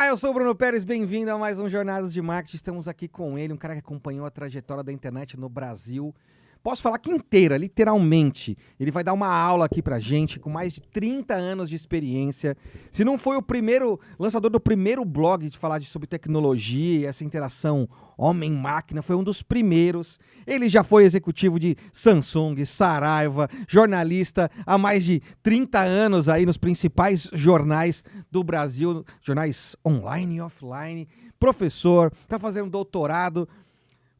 Olá, eu sou o Bruno Pérez, bem-vindo a mais um Jornadas de Marketing. Estamos aqui com ele, um cara que acompanhou a trajetória da internet no Brasil. Posso falar que inteira, literalmente. Ele vai dar uma aula aqui pra gente, com mais de 30 anos de experiência. Se não foi o primeiro lançador do primeiro blog de falar sobre tecnologia e essa interação homem-máquina, foi um dos primeiros. Ele já foi executivo de Samsung, Saraiva, jornalista há mais de 30 anos aí nos principais jornais do Brasil, jornais online e offline. Professor, tá fazendo doutorado.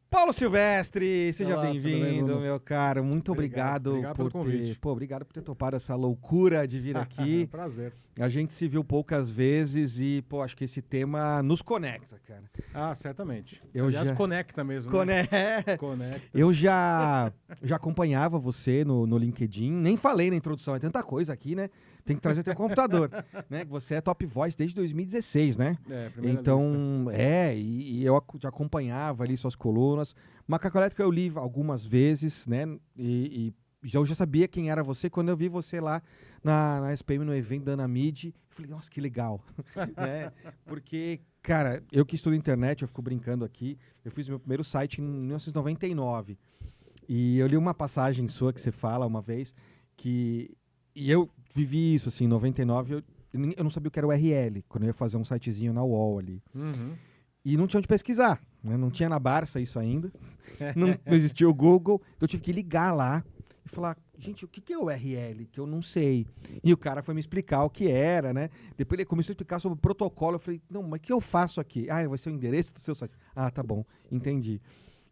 Paulo Silvestre, seja bem-vindo, meu caro. Muito obrigado pelo convite. Obrigado por ter topado essa loucura de vir aqui. Prazer. A gente se viu poucas vezes e, acho que esse tema nos conecta, cara. Ah, certamente. Aliás, conecta mesmo, né? Conecta. Eu já acompanhava você no LinkedIn, nem falei na introdução, é tanta coisa aqui, né? Tem que trazer teu computador, né? Você é Top Voice desde 2016, né? Primeira então, lista. E eu já acompanhava ali suas colunas. Macaco Elétrico eu li algumas vezes, né? E eu já sabia quem era você quando eu vi você lá na SPM, no evento da Anamid. Falei, nossa, que legal. Né? Porque, cara, eu que estudo internet, eu fico brincando aqui, eu fiz meu primeiro site em 1999. E eu li uma passagem sua que você fala uma vez que... E eu vivi isso, assim, em 99, eu não sabia o que era o URL, quando eu ia fazer um sitezinho na UOL ali. Uhum. E não tinha onde pesquisar, né? Não tinha na Barça isso ainda, não existia o Google, então eu tive que ligar lá e falar, gente, o que é o URL? Que eu não sei. E o cara foi me explicar o que era, né? Depois ele começou a explicar sobre o protocolo, eu falei, não, mas o que eu faço aqui? Ah, vai ser o endereço do seu site. Ah, tá bom, entendi.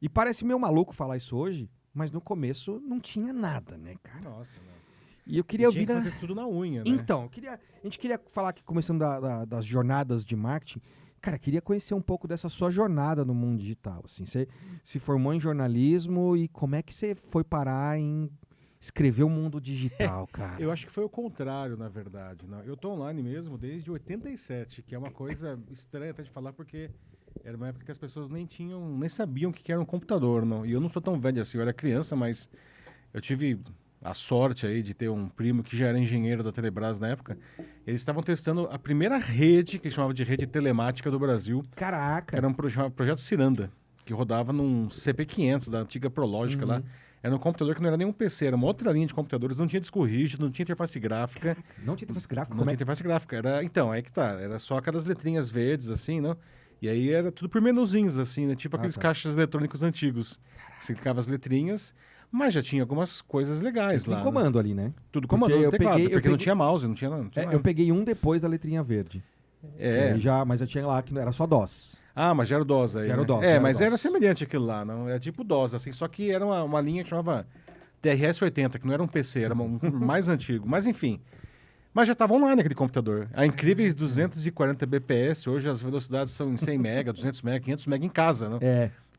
E parece meio maluco falar isso hoje, mas no começo não tinha nada, né, cara? Nossa, não. E eu queria ouvir... Tinha que fazer tudo na unha, né? Então, a gente queria falar aqui, começando das jornadas de marketing. Cara, queria conhecer um pouco dessa sua jornada no mundo digital. Assim, você se formou em jornalismo e como é que você foi parar em escrever o mundo digital, cara? Eu acho que foi o contrário, na verdade. Não. Eu tô online mesmo desde 87, que é uma coisa estranha até de falar, porque era uma época que as pessoas nem sabiam o que era um computador, não. E eu não sou tão velho assim, eu era criança, mas eu tive a sorte aí de ter um primo que já era engenheiro da Telebrás na época. Eles estavam testando a primeira rede, que eles chamavam de rede telemática do Brasil. Caraca! Era um projeto Ciranda, que rodava num CP500 da antiga Prológica lá. Era um computador que não era nem um PC, era uma outra linha de computadores, não tinha disco rígido, não tinha interface gráfica. Não tinha interface gráfica? Não tinha interface gráfica. Então, aí que tá. Era só aquelas letrinhas verdes, assim, não? E aí era tudo por menuzinhos, assim, né? Tipo aqueles caixas eletrônicos antigos. Você clicava as letrinhas, mas já tinha algumas coisas legais lá. Tem comando ali, né? Tudo comando no teclado, porque não tinha mouse, não tinha nada. Eu peguei um depois da letrinha verde. Mas eu tinha lá que era só DOS. Ah, mas já era o DOS aí, era o DOS, mas era semelhante aquilo lá, não? Era tipo DOS, assim, só que era uma linha que chamava TRS-80, que não era um PC, era um mais antigo. Mas enfim, mas já estava online aquele computador. A incríveis 240 bps, hoje as velocidades são em 100 MB, 200 MB, 500 MB em casa, não?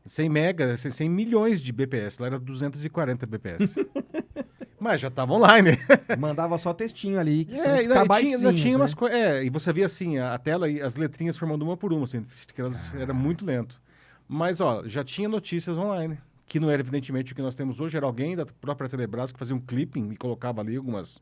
100 MB, 100 milhões de bps, lá era 240 bps. Mas já estava online. Mandava só textinho ali, que tinha umas coisas. E você via assim, a tela e as letrinhas formando uma por uma, assim, que era muito lento. Mas, já tinha notícias online, que não era evidentemente o que nós temos hoje, era alguém da própria Telebrás que fazia um clipping e colocava ali algumas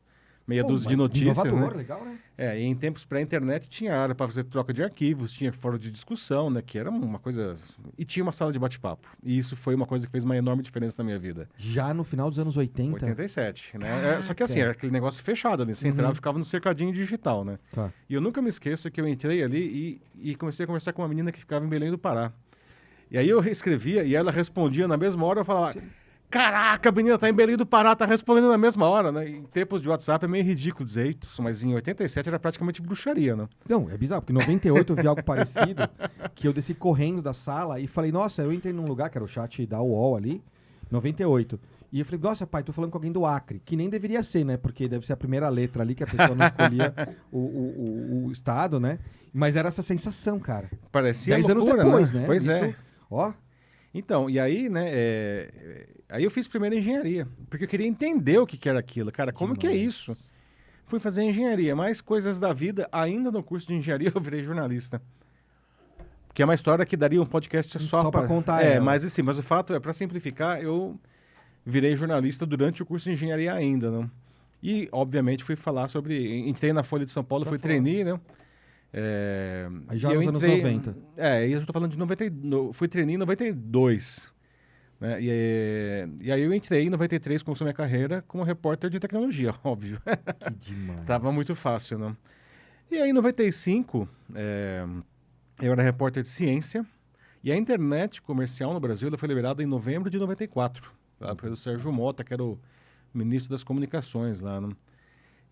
meia dúzia de notícias, inovador, né? Legal, né? E em tempos pré-internet tinha área para fazer troca de arquivos, tinha fórum de discussão, né? Que era uma coisa... E tinha uma sala de bate-papo. E isso foi uma coisa que fez uma enorme diferença na minha vida. Já no final dos anos 80? 87, né? Só que assim, era aquele negócio fechado ali. Você entrava e ficava no cercadinho digital, né? Tá. E eu nunca me esqueço que eu entrei ali e comecei a conversar com uma menina que ficava em Belém do Pará. E aí eu escrevia e ela respondia na mesma hora, eu falava... Sim. Caraca, a menina tá em Belém do Pará, tá respondendo na mesma hora, né? Em tempos de WhatsApp é meio ridículo dizer isso, mas em 87 era praticamente bruxaria, né? Não, é bizarro, porque em 98 eu vi algo parecido, que eu desci correndo da sala e falei, nossa, eu entrei num lugar, que era o chat da UOL ali, 98. E eu falei, nossa, pai, tô falando com alguém do Acre, que nem deveria ser, né? Porque deve ser a primeira letra ali, que a pessoa não escolhia o estado, né? Mas era essa sensação, cara. Parecia 10 loucura, anos depois, né? Pois é. Ó... Então, e aí, né, aí eu fiz primeiro engenharia, porque eu queria entender o que era aquilo, cara, como que é isso? Fui fazer engenharia, mais coisas da vida, ainda no curso de engenharia eu virei jornalista. Que é uma história que daria um podcast só para contar ela. Mas assim, mas o fato é, para simplificar, eu virei jornalista durante o curso de engenharia ainda, não? E, obviamente, fui falar sobre... Entrei na Folha de São Paulo, fui trainee, né? Aí já e eu nos anos entrei, 90. e eu estou falando de 90, fui trainee em 92. Né? E aí eu entrei em 93, começou minha carreira como repórter de tecnologia, óbvio. Que demais. Tava muito fácil, né? E aí em 95, eu era repórter de ciência, e a internet comercial no Brasil ela foi liberada em novembro de 94, tá? Pelo Sérgio Mota, que era o ministro das comunicações lá, né?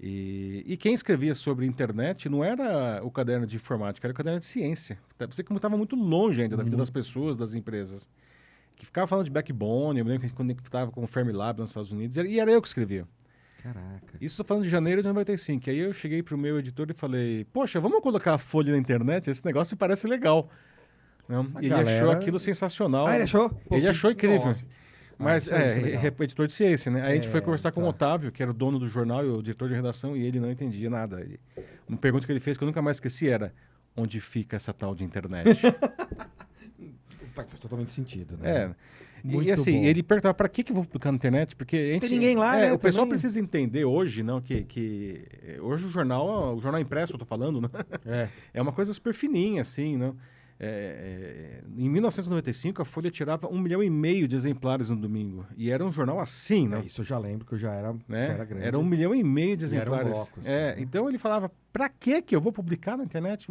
E quem escrevia sobre internet não era o caderno de informática, era o caderno de ciência. Você como estava muito longe ainda da vida das pessoas, das empresas. Que ficava falando de backbone, eu me lembro que quando estava com o Fermilab nos Estados Unidos, e era eu que escrevia. Caraca. Isso estou falando de janeiro de 95. Aí eu cheguei para o meu editor e falei, poxa, vamos colocar a Folha na internet? Esse negócio parece legal. Não? E ele achou aquilo sensacional. Ah, ele achou? Pô, Ele achou incrível. Nossa. Mas, isso é legal. editor de ciência, né? Aí a gente foi conversar com o tá. Otávio, que era o dono do jornal e o diretor de redação, e ele não entendia nada. Uma pergunta que ele fez, que eu nunca mais esqueci, era: onde fica essa tal de internet? Faz totalmente sentido, né? Muito E assim, bom. ele perguntava, para que eu vou publicar na internet? Porque a gente, Tem ninguém lá, né? O pessoal Também. precisa entender hoje, não, que hoje o jornal impresso, eu tô falando, né? É uma coisa super fininha, assim, não? Em 1995, a Folha tirava 1,5 milhão de exemplares no domingo. E era um jornal assim, né? Isso eu já lembro que eu já era, Né? já era grande. Era 1,5 milhão de E era um exemplares. bloco, assim, né? Então ele falava, pra que eu vou publicar na internet?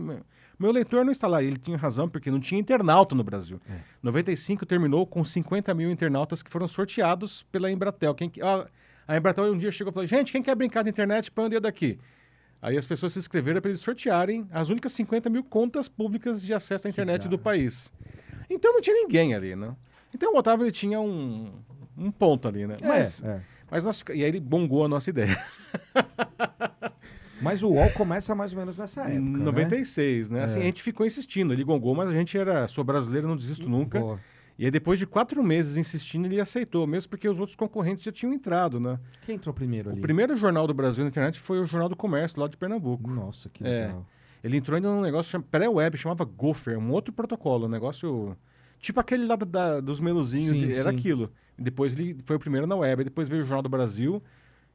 Meu leitor não está lá. E ele tinha razão, porque não tinha internauta no Brasil. 95 terminou com 50 mil internautas que foram sorteados pela Embratel. A Embratel um dia chegou e falou, gente, quem quer brincar na internet, põe o dedo aqui. Aí as pessoas se inscreveram para eles sortearem as únicas 50 mil contas públicas de acesso à internet do país. Então não tinha ninguém ali, né? Então o Otávio ele tinha um ponto ali, né? E aí ele bongou a nossa ideia. Mas o UOL começa mais ou menos nessa época, 96, né? Assim, a gente ficou insistindo, ele gongou, mas a gente sou brasileiro, não desisto nunca. Boa. E aí depois de 4 meses insistindo, ele aceitou, mesmo porque os outros concorrentes já tinham entrado, né? Quem entrou primeiro ali? O primeiro jornal do Brasil na internet foi o Jornal do Comércio, lá de Pernambuco. Nossa, que legal. Ele entrou ainda num negócio pré-web, chamava Gopher, um outro protocolo, um negócio tipo aquele lá dos menuzinhos, era aquilo. Depois ele foi o primeiro na web, depois veio o Jornal do Brasil,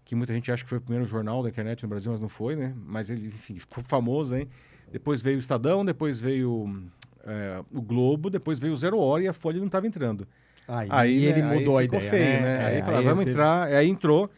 que muita gente acha que foi o primeiro jornal da internet no Brasil, mas não foi, né? Mas ele, enfim, ficou famoso, hein? Depois veio o Estadão, depois veio o Globo, depois veio o Zero Hora e a Folha não estava entrando. Aí ele mudou a ideia, feio, né? Aí falava, vamos entrar, aí entrou.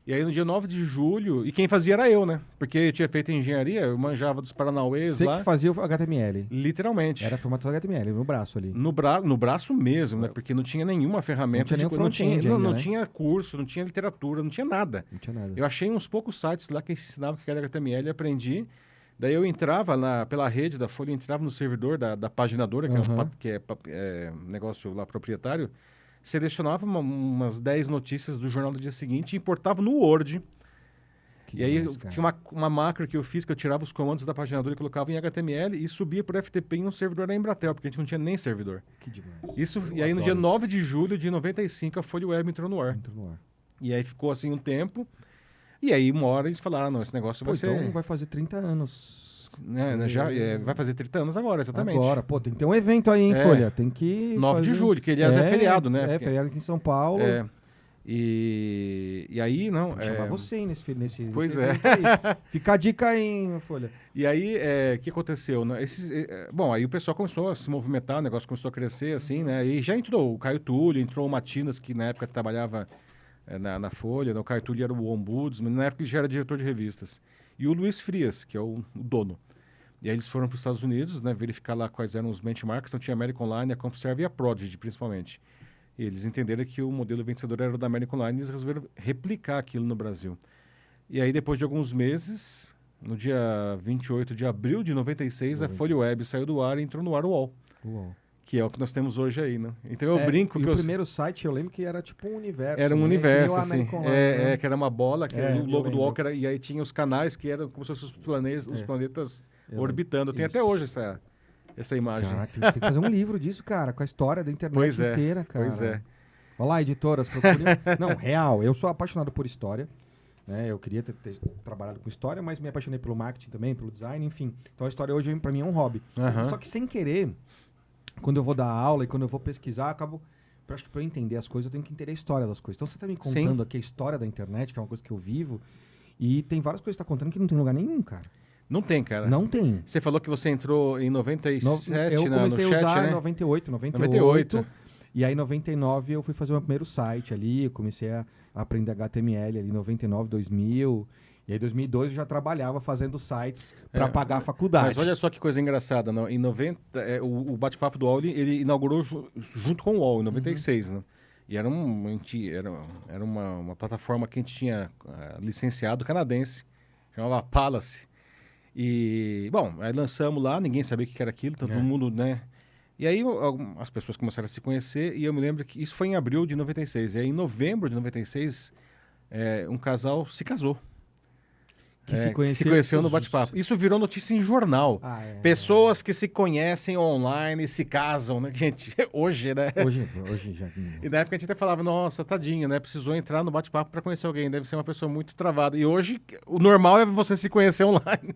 E aí no dia 9 de julho, e quem fazia era eu, né? Porque eu tinha feito engenharia, eu manjava dos Paranauês lá. Você que fazia o HTML. Literalmente. Era formato HTML, no braço ali. No braço mesmo, né? Porque não tinha nenhuma ferramenta. Não tinha curso, não tinha literatura, não tinha nada. Não tinha nada. Eu achei uns poucos sites lá que ensinavam o que era HTML e aprendi. Daí eu entrava pela rede da Folha, eu entrava no servidor da paginadora, que é negócio lá proprietário, selecionava umas 10 notícias do jornal do dia seguinte e importava no Word. E aí tinha uma macro que eu fiz, que eu tirava os comandos da paginadora e colocava em HTML e subia por FTP em um servidor da Embratel, porque a gente não tinha nem servidor. Que demais. E aí no dia 9 de julho de 95, a Folha Web entrou no ar. E aí ficou assim um tempo. E aí uma hora eles falaram, não, esse negócio vai ser... Então vai fazer 30 anos. Vai fazer 30 anos agora, exatamente. Agora, tem que ter um evento aí, hein, Folha? Tem que 9 de julho, que aliás é feriado, né? Feriado aqui em São Paulo. E aí, não... Vou chamar você aí nesse Pois evento aí. Fica a dica aí, hein, Folha. E aí, o que aconteceu? Né? Bom, aí o pessoal começou a se movimentar, o negócio começou a crescer, assim, né? E já entrou o Caio Túlio, entrou o Matinas, que na época trabalhava na Folha, né? O Caio Túlio era o ombudsman, na época ele já era diretor de revistas. E o Luiz Frias, que é o dono. E aí eles foram para os Estados Unidos, né, verificar lá quais eram os benchmarks, então tinha a American Online, a CompuServe e a Prodigy, principalmente. E eles entenderam que o modelo vencedor era o da American Online e eles resolveram replicar aquilo no Brasil. E aí, depois de alguns meses, no dia 28 de abril de 96, a Folha Web saiu do ar e entrou no ar o UOL. Que é o que nós temos hoje aí, né? Então eu brinco que o primeiro site eu lembro que era tipo um universo. Era um universo, assim. Né? Que era uma bola, que era o logo do UOL, e aí tinha os canais que eram como se fossem os planetas orbitando. Tem até hoje essa imagem. Caraca, você tem que fazer um livro disso, cara, com a história da internet inteira, cara. Pois é. Olha lá, editoras, procurem. Não, real, eu sou apaixonado por história. Né? Eu queria ter trabalhado com história, mas me apaixonei pelo marketing também, pelo design, enfim. Então a história hoje, pra mim, é um hobby. Só que sem querer... Quando eu vou dar aula e quando eu vou pesquisar, acho que para eu entender as coisas, eu tenho que entender a história das coisas. Então você está me contando aqui a história da internet, que é uma coisa que eu vivo, e tem várias coisas que você está contando que não tem lugar nenhum, cara. Não tem, cara. Não tem. Você falou que você entrou em 97 Eu comecei no a chat, usar né? em 98, 98. 98. E aí, em 99, eu fui fazer o meu primeiro site ali. Eu comecei a aprender HTML ali em 99, 2000. E aí, em 2002, eu já trabalhava fazendo sites para pagar a faculdade. Mas olha só que coisa engraçada. Não? Em 90, o bate-papo do UOL, ele inaugurou junto com o UOL, em 96, né? E era uma plataforma que a gente tinha licenciado canadense, chamava Palace. E, bom, aí lançamos lá, ninguém sabia o que era aquilo, todo mundo, né? E aí as pessoas começaram a se conhecer, e eu me lembro que isso foi em abril de 96. E aí, em novembro de 96, um casal se casou. Que se se conheceu no bate-papo. Isso virou notícia em jornal. Pessoas que se conhecem online se casam, né? Gente, hoje, né? Hoje já... E na época a gente até falava, nossa, tadinho, né? Precisou entrar no bate-papo para conhecer alguém, deve ser uma pessoa muito travada. E hoje, o normal é você se conhecer online.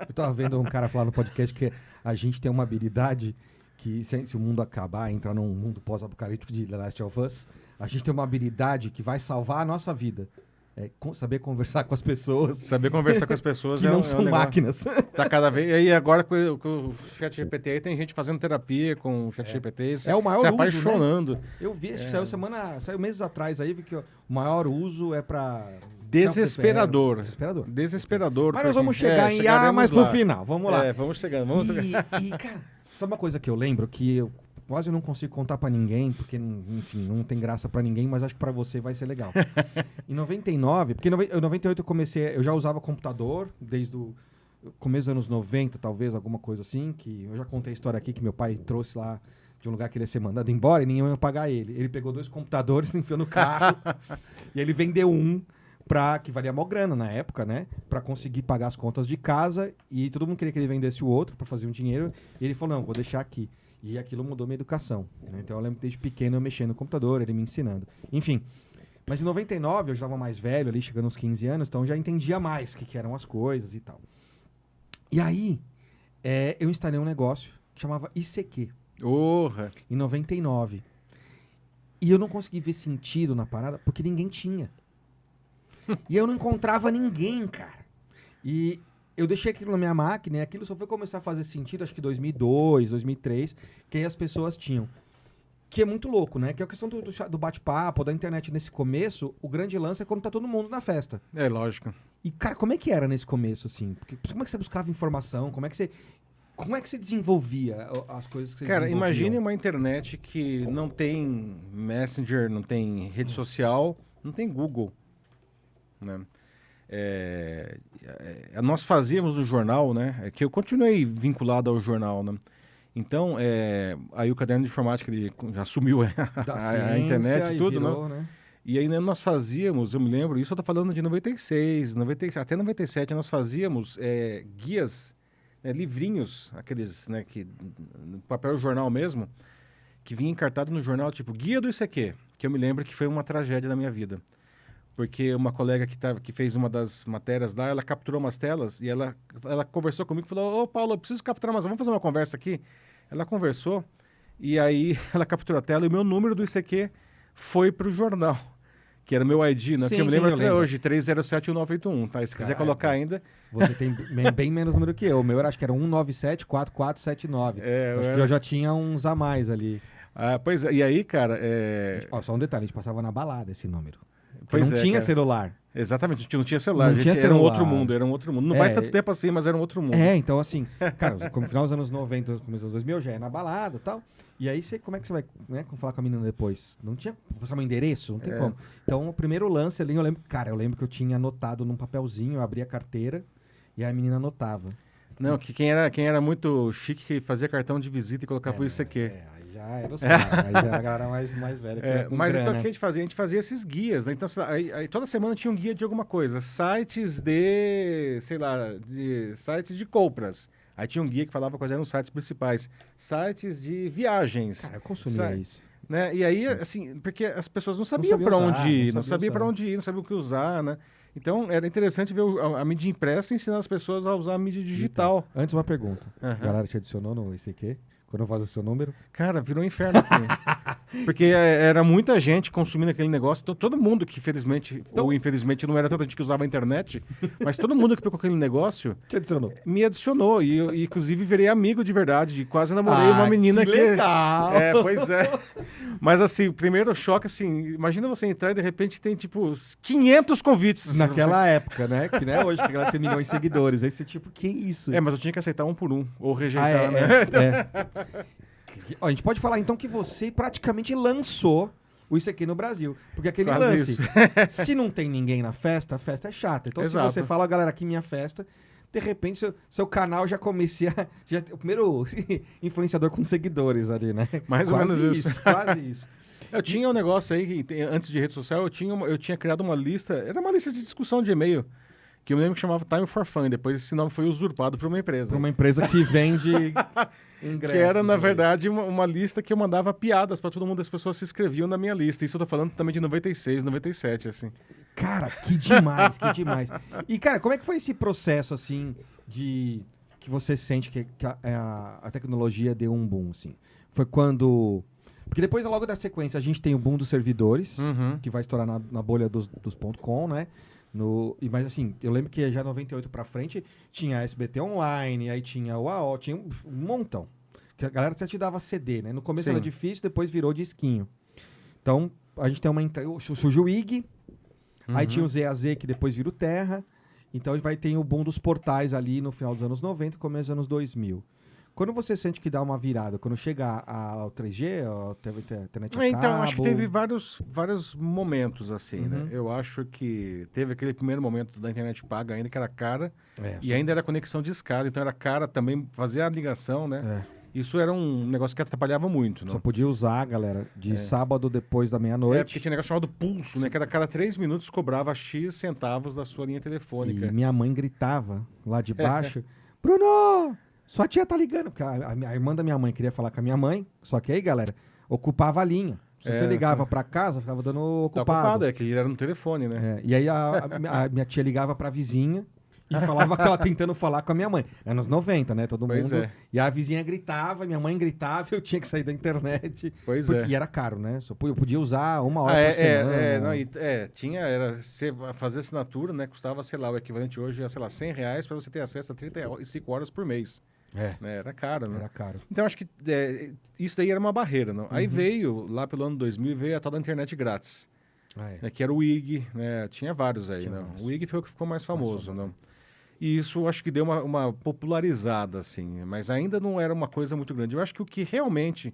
Eu tava vendo um cara falar no podcast que a gente tem uma habilidade que, se o mundo acabar, entrar num mundo pós-apocalíptico de The Last of Us, a gente tem uma habilidade que vai salvar a nossa vida. Saber conversar com as pessoas. Saber conversar com as pessoas que não são máquinas. Tá cada vez. E aí agora com o chat GPT aí tem gente fazendo terapia com o chat GPT. É o maior se uso, apaixonando. Né? Eu vi, acho que saiu meses atrás aí, vi que o maior uso é para Desesperador. Desesperador. Mas nós vamos chegar em IA, mas pro final. Vamos lá. Vamos chegando. E, cara, sabe uma coisa que eu lembro que eu quase não consigo contar pra ninguém, porque, enfim, não tem graça pra ninguém, mas acho que pra você vai ser legal. Em 99, porque em 98 eu comecei, eu já usava computador, desde o começo dos anos 90, talvez, alguma coisa assim, que eu já contei a história aqui, que meu pai trouxe lá de um lugar que ele ia ser mandado embora e ninguém ia pagar ele. Ele pegou 2 computadores, enfiou no carro, e ele vendeu um, que valia mó grana na época, né? Pra conseguir pagar as contas de casa, e todo mundo queria que ele vendesse o outro pra fazer um dinheiro, e ele falou, não, vou deixar aqui. E aquilo mudou minha educação. Né? Então eu lembro que desde pequeno eu mexia no computador, ele me ensinando. Enfim, mas em 99 eu já estava mais velho ali, chegando aos 15 anos, então eu já entendia mais o que eram as coisas e tal. E aí, eu instalei um negócio que chamava ICQ. Em 99. E eu não consegui ver sentido na parada, porque ninguém tinha. E eu não encontrava ninguém, cara. E eu deixei aquilo na minha máquina e aquilo só foi começar a fazer sentido, acho que 2002, 2003, que aí as pessoas tinham. Que é muito louco, né? Que é a questão do bate-papo, da internet nesse começo, o grande lance é quando tá todo mundo na festa. É, lógico. E, cara, como é que era nesse começo, assim? Como é que você buscava informação? Como é que você desenvolvia as coisas que você Cara, desenvolvia? imagine uma internet que não tem Messenger, não tem rede social, não tem Google, né? Nós fazíamos no jornal, né? Que eu continuei vinculado ao jornal, né? Então, aí o caderno de informática ele já assumiu a internet e tudo, virou, né? E aí nós fazíamos, eu me lembro, isso eu tô falando de 96, até 97 nós fazíamos guias, livrinhos, aqueles, né, que no papel jornal mesmo, que vinha encartado no jornal, tipo, Guia do ICQ, que eu me lembro que foi uma tragédia na minha vida. Porque uma colega que fez uma das matérias lá, ela capturou umas telas e ela conversou comigo e falou, ô Paulo, eu preciso capturar vamos fazer uma conversa aqui? Ela conversou e aí ela capturou a tela e o meu número do ICQ foi pro jornal, que era o meu ID, né? Sim, que eu me lembro até lembro. hoje, 3071981, tá? E se quiser colocar ainda... Você tem bem menos número que eu. O meu acho que era 1974479. Acho que eu já tinha uns a mais ali. Pois é, e aí, cara... Só um detalhe, a gente passava na balada esse número. Pois não tinha cara. celular. Exatamente, a gente não tinha celular. Não tinha era um outro mundo, Não faz tanto tempo assim, mas era um outro mundo. Então assim, cara, no final dos anos 90, começo dos anos 2000, já é na balada e tal. E aí, como é que você vai, né, falar com a menina depois? Não tinha, passar meu endereço? Não tem como. Então, o primeiro lance ali, eu lembro que eu tinha anotado num papelzinho, eu abria a carteira e a menina anotava. Não, que quem era muito chique que fazia cartão de visita e colocava o ICQ. Aí já era os caras, aí já era a galera mais velha. Mas então o que a gente fazia? A gente fazia esses guias, né? Então, aí toda semana tinha um guia de alguma coisa. Sites sites de compras. Aí tinha um guia que falava quais eram os sites principais. Sites de viagens. Cara, eu consumia isso. Né? E aí, assim, porque as pessoas não sabiam para onde ir, não sabiam para onde ir, não sabiam o que usar, né? Então, era interessante ver a mídia impressa e ensinar as pessoas a usar a mídia digital. Antes, uma pergunta. A galera te adicionou no ICQ? Quando eu faço o seu número? Cara, virou um inferno, assim. Porque era muita gente consumindo aquele negócio. Então, todo mundo que, felizmente ou infelizmente, não era tanta gente que usava a internet, mas todo mundo que pegou aquele negócio Te adicionou. me adicionou. E eu, inclusive, virei amigo de verdade. E quase namorei uma menina que... legal! É, pois é. Mas, assim, o primeiro choque, assim, imagina você entrar e, de repente, tem, tipo, uns 500 convites. Assim, Naquela época, né? Que não é hoje, que ela tem milhões de seguidores. Aí você, tipo, que isso? É, mas eu tinha que aceitar um por um. Ou rejeitar, Ah, né? é. Ó, a gente pode falar, então, que você praticamente lançou o Isso Aqui no Brasil. Porque aquele Quase lance, isso. se não tem ninguém na festa, a festa é chata. Então, Exato. se você fala, galera, aqui minha festa, de repente, seu canal já comecei a... o primeiro influenciador com seguidores ali, né? Mais ou Quase menos isso. Quase isso. Eu tinha um negócio aí, que, antes de rede social, eu tinha criado uma lista, era uma lista de discussão de e-mail, que eu me lembro que chamava Time for Fun, depois esse nome foi usurpado por uma empresa. Para uma empresa que vende ingressos. Que era, na aí. verdade, uma lista que eu mandava piadas pra todo mundo, as pessoas se inscreviam na minha lista. Isso eu tô falando também de 96, 97, assim. Cara, que demais, que demais. E, cara, como é que foi esse processo, assim, de... que você sente que a tecnologia deu um boom, assim? Foi quando... Porque depois, logo da sequência, a gente tem o boom dos servidores, que vai estourar na bolha dos .com, né? Mas assim, eu lembro que já 98 pra frente tinha a SBT Online, aí tinha o AO, tinha um montão. Que a galera até te dava CD, né? No começo Sim. era difícil, depois virou disquinho. Então, a gente tem surgiu o IG, aí tinha o ZAZ, que depois vira o Terra. Então, vai ter o boom dos portais ali no final dos anos 90 e começo dos anos 2000. Quando você sente que dá uma virada, quando chega ao 3G, ao internet a Então, acho que cabo... teve vários momentos, assim, né? Eu acho que teve aquele primeiro momento da internet paga ainda, que era cara, e ainda era conexão de escada, então era cara também fazer a ligação, né? Isso era um negócio que atrapalhava muito, Só não? podia usar, galera, de sábado depois da meia-noite. Porque tinha um negócio chamado pulso, né? Que era cada 3 minutos cobrava X centavos da sua linha telefônica. E minha mãe gritava lá de baixo, Bruno, sua tia tá ligando. Porque a irmã da minha mãe queria falar com a minha mãe, só que aí, galera, ocupava a linha. Se você ligava pra casa, ficava dando Tá ocupado. ocupado, é que ele era no telefone, né? E aí a minha tia ligava pra vizinha e falava que tava tentando falar com a minha mãe. Anos 90, né? Todo Pois mundo. é. E a vizinha gritava, minha mãe gritava, eu tinha que sair da internet. Pois porque, é. E era caro, né? Eu podia usar uma hora por semana. Você fazer assinatura, né? Custava, sei lá, o equivalente hoje a, sei lá, R$100 para você ter acesso a 35 horas por mês. Né? Era caro, né? Era caro. Então, acho que isso daí era uma barreira, não? Aí veio, lá pelo ano 2000, veio a tal da internet grátis, né? Que era o IG, né? Tinha vários aí, né? O IG foi o que ficou mais famoso, não? E isso acho que deu uma popularizada, assim, mas ainda não era uma coisa muito grande. Eu acho que o que realmente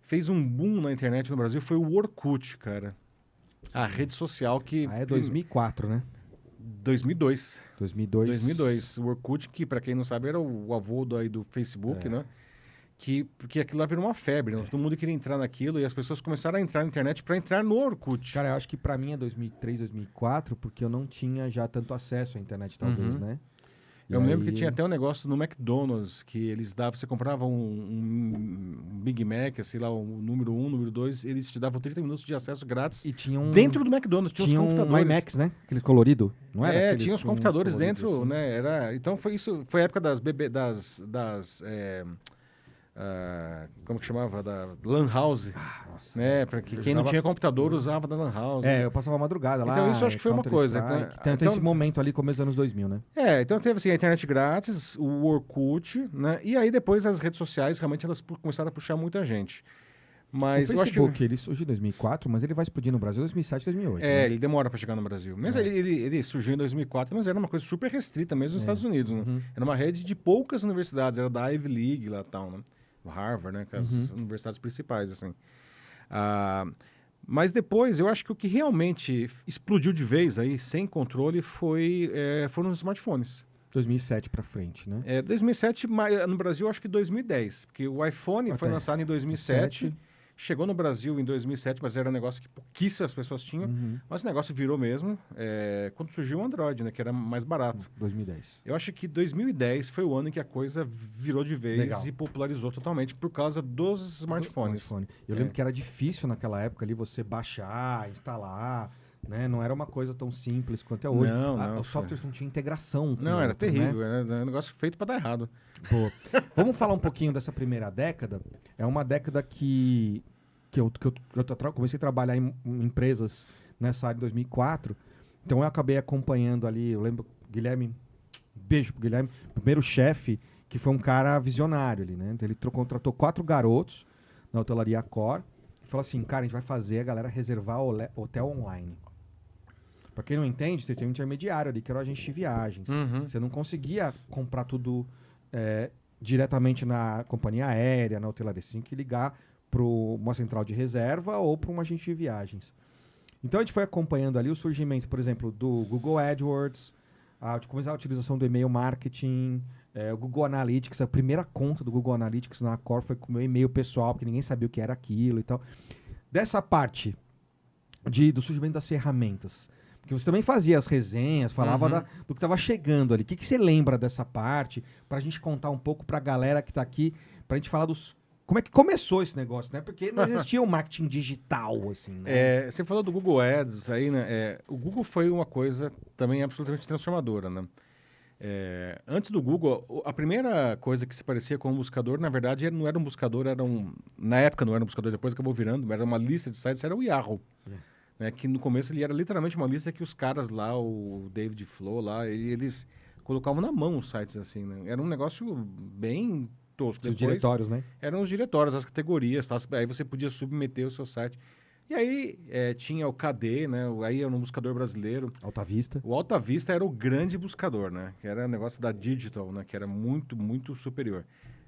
fez um boom na internet no Brasil foi o Orkut, cara. A rede social que... 2004, né? 2002. 2002. O Orkut, que para quem não sabe era o avô do Facebook, né? Porque aquilo lá virou uma febre, né? Todo mundo queria entrar naquilo e as pessoas começaram a entrar na internet para entrar no Orkut. Cara, eu acho que pra mim é 2003, 2004, porque eu não tinha já tanto acesso à internet, talvez, né? Eu me lembro que tinha até um negócio no McDonald's, que eles davam, você comprava um Big Mac, sei lá, o número 1, número 2, eles te davam 30 minutos de acesso grátis E tinha dentro do McDonald's, tinha os computadores. um IMAX, né? Aquele colorido, não era? Tinha os computadores coloridos, dentro, assim. né? Então foi a época como que chamava? Da Lan House. Nossa, Né? Para quem não tinha computador usava da Lan House. eu passava a madrugada lá. Então isso acho que foi uma coisa. Tem esse momento ali, começo dos anos 2000, né? Então teve assim, a internet grátis, o Orkut, né? E aí depois as redes sociais realmente elas começaram a puxar muita gente. Mas O eu acho que Facebook, ele surgiu em 2004, mas ele vai explodir no Brasil em 2007, 2008. né? ele demora para chegar no Brasil. Mesmo ele surgiu em 2004, mas era uma coisa super restrita mesmo nos Estados Unidos, né? Era uma rede de poucas universidades, era da Ivy League lá e tal, né? O Harvard, né? Que as universidades principais, assim. Mas depois, eu acho que o que realmente explodiu de vez aí, sem controle, foram os smartphones. 2007 pra frente, né? 2007, no Brasil, acho que 2010. Porque o iPhone foi lançado em 2007, chegou no Brasil em 2007, mas era um negócio que pouquíssimas pessoas tinham. Mas o negócio virou mesmo quando surgiu o Android, né? Que era mais barato. 2010. Eu acho que 2010 foi o ano em que a coisa virou de vez e popularizou totalmente por causa dos smartphones. Eu lembro que era difícil naquela época ali você baixar, instalar, né? Não era uma coisa tão simples quanto é hoje. Os softwares não tinham integração. Não, era outro, terrível. Né? Era um negócio feito para dar errado. Vamos falar um pouquinho dessa primeira década. É uma década que comecei a trabalhar em empresas nessa área em 2004, então eu acabei acompanhando ali, eu lembro, Guilherme, beijo pro Guilherme, primeiro chefe, que foi um cara visionário ali, né? Então ele contratou 4 garotos na hotelaria Accor e falou assim, cara, a gente vai fazer a galera reservar hotel online. Pra quem não entende, você tem um intermediário ali, que era o agente de viagens. Você não conseguia comprar tudo diretamente na companhia aérea, na hotelaria. Você tinha que ligar para uma central de reserva ou para um agente de viagens. Então a gente foi acompanhando ali o surgimento, por exemplo, do Google AdWords, começar a utilização do e-mail marketing, o Google Analytics. A primeira conta do Google Analytics na Accor foi com o meu e-mail pessoal, porque ninguém sabia o que era aquilo e tal. Dessa parte do surgimento das ferramentas, porque você também fazia as resenhas, falava do que estava chegando ali. O que você lembra dessa parte? Para a gente contar um pouco para a galera que está aqui, para a gente falar como é que começou esse negócio, né? Porque não existia o marketing digital, assim, né? Você falou do Google Ads aí, né? O Google foi uma coisa também absolutamente transformadora, né? Antes do Google, a primeira coisa que se parecia com um buscador, na verdade, não era um buscador, na época não era um buscador, depois acabou virando, era uma lista de sites, era o Yahoo. Né, que no começo ele era literalmente uma lista que os caras lá, o David Flo lá, eles colocavam na mão os sites assim, né? Era um negócio bem tosco. Os diretórios, né? Eram os diretórios, as categorias, tá? Aí você podia submeter o seu site. E aí tinha o KD, né? Aí era um buscador brasileiro. Alta Vista. O Alta Vista era o grande buscador, né? Que era o negócio da Digital, né? Que era muito, muito superior.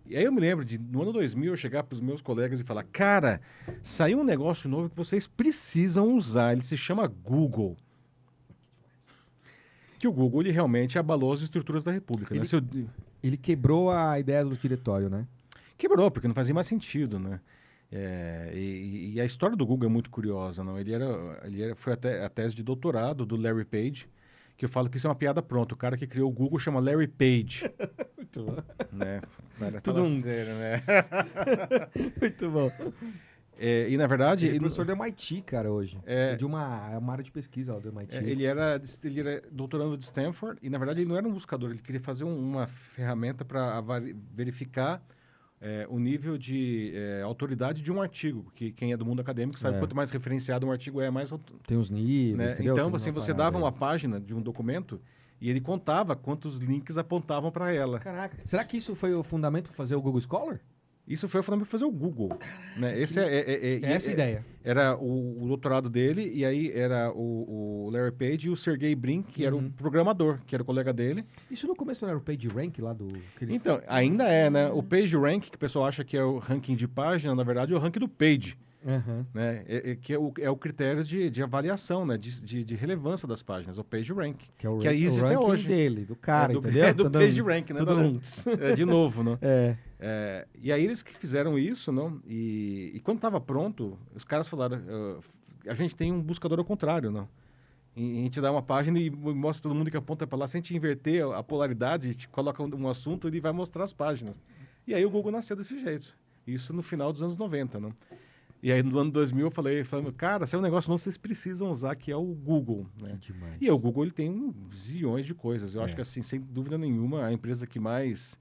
E aí eu me lembro no ano 2000 eu chegar para os meus colegas e falar, cara, saiu um negócio novo que vocês precisam usar, ele se chama Google. Que o Google, ele realmente abalou as estruturas da República, né? Ele quebrou a ideia do diretório, né? Quebrou, porque não fazia mais sentido, né? E a história do Google é muito curiosa, não? Foi até a tese de doutorado do Larry Page, que eu falo que isso é uma piada pronta. O cara que criou o Google chama Larry Page. Muito bom. Né? Tudo sério, né? Muito bom. E na verdade... Ele é professor do MIT, cara, hoje. É de uma área de pesquisa lá do MIT. Ele era doutorando de Stanford e, na verdade, ele não era um buscador. Ele queria fazer uma ferramenta para verificar o nível de autoridade de um artigo. Porque quem é do mundo acadêmico sabe quanto mais referenciado um artigo mais... Tem os níveis, né? entendeu? Então, assim, você dava uma página de um documento e ele contava quantos links apontavam para ela. Caraca. Será que isso foi o fundamento para fazer o Google Scholar? Isso foi o fundamento para fazer o Google. Caraca, né? essa é a ideia. Era o doutorado dele, e aí era o Larry Page e o Sergey Brin, que era o programador, que era o colega dele. Isso no começo não era o PageRank lá do... Então, ainda é, né? O PageRank, que o pessoal acha que é o ranking de página, na verdade é o ranking do Page. Né? Que é o critério de avaliação, né? de relevância das páginas, o PageRank. Que é o existe ranking até hoje. Dele, do cara, entendeu? Do PageRank, né? De novo, né? E aí eles que fizeram isso, não? E quando estava pronto, os caras falaram, a gente tem um buscador ao contrário, não? E a gente dá uma página e mostra todo mundo que aponta para lá. Se a gente inverter a polaridade, a gente coloca um assunto, ele vai mostrar as páginas. E aí o Google nasceu desse jeito. Isso no final dos anos 90, não? E aí, no ano 2000, eu falei, cara, se é um negócio novo, vocês precisam usar, que é o Google. Né? E o Google ele tem zilhões de coisas. Eu acho que, assim, sem dúvida nenhuma, a empresa que mais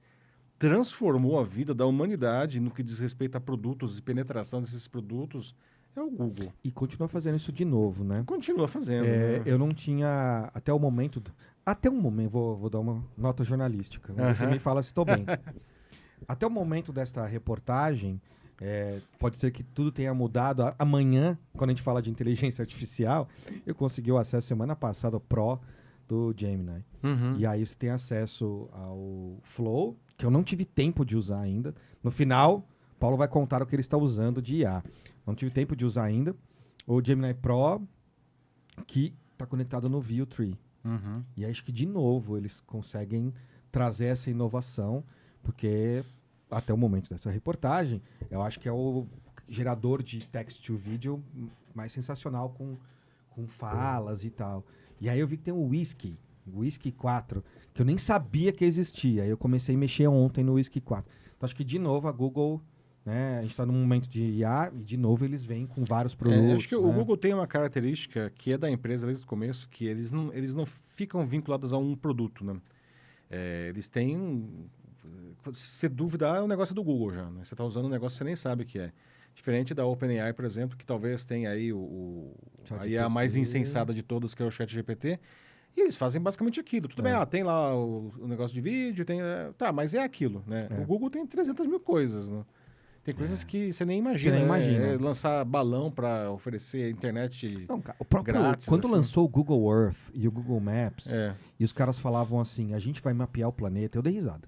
transformou a vida da humanidade no que diz respeito a produtos e penetração desses produtos é o Google. E continua fazendo isso de novo, né? Continua fazendo. Né? Eu não tinha, até o momento, vou dar uma nota jornalística. Você me fala se estou bem. Até o momento desta reportagem, pode ser que tudo tenha mudado. Amanhã, quando a gente fala de inteligência artificial, eu consegui o acesso semana passada ao Pro do Gemini. E aí você tem acesso ao Flow, que eu não tive tempo de usar ainda. No final, Paulo vai contar o que ele está usando de IA. Não tive tempo de usar ainda. O Gemini Pro, que está conectado no View Tree. E acho que, de novo, eles conseguem trazer essa inovação, porque até o momento dessa reportagem, eu acho que é o gerador de text to video mais sensacional, com falas e tal. E aí eu vi que tem o Whisky 4, que eu nem sabia que existia. Aí eu comecei a mexer ontem no Whisky 4. Então acho que, de novo, a Google, né, a gente está num momento de IA e, de novo, eles vêm com vários produtos. Acho que o Google tem uma característica que é da empresa desde o começo, que eles não ficam vinculados a um produto, né? Eles têm se duvidar, é um negócio do Google já, né? Você está usando um negócio que você nem sabe o que é. Diferente da OpenAI, por exemplo, que talvez tenha aí aí a mais insensada de todas, que é o ChatGPT. E eles fazem basicamente aquilo. Tudo bem, tem lá o negócio de vídeo, tem... Tá, mas é aquilo, né? O Google tem 300 mil coisas, né? Tem coisas que você nem imagina. Você nem imagina. Lançar balão para oferecer internet Não, o próprio, grátis. quando assim. lançou o Google Earth e o Google Maps, É. e os caras falavam assim, a gente vai mapear o planeta, eu dei risada.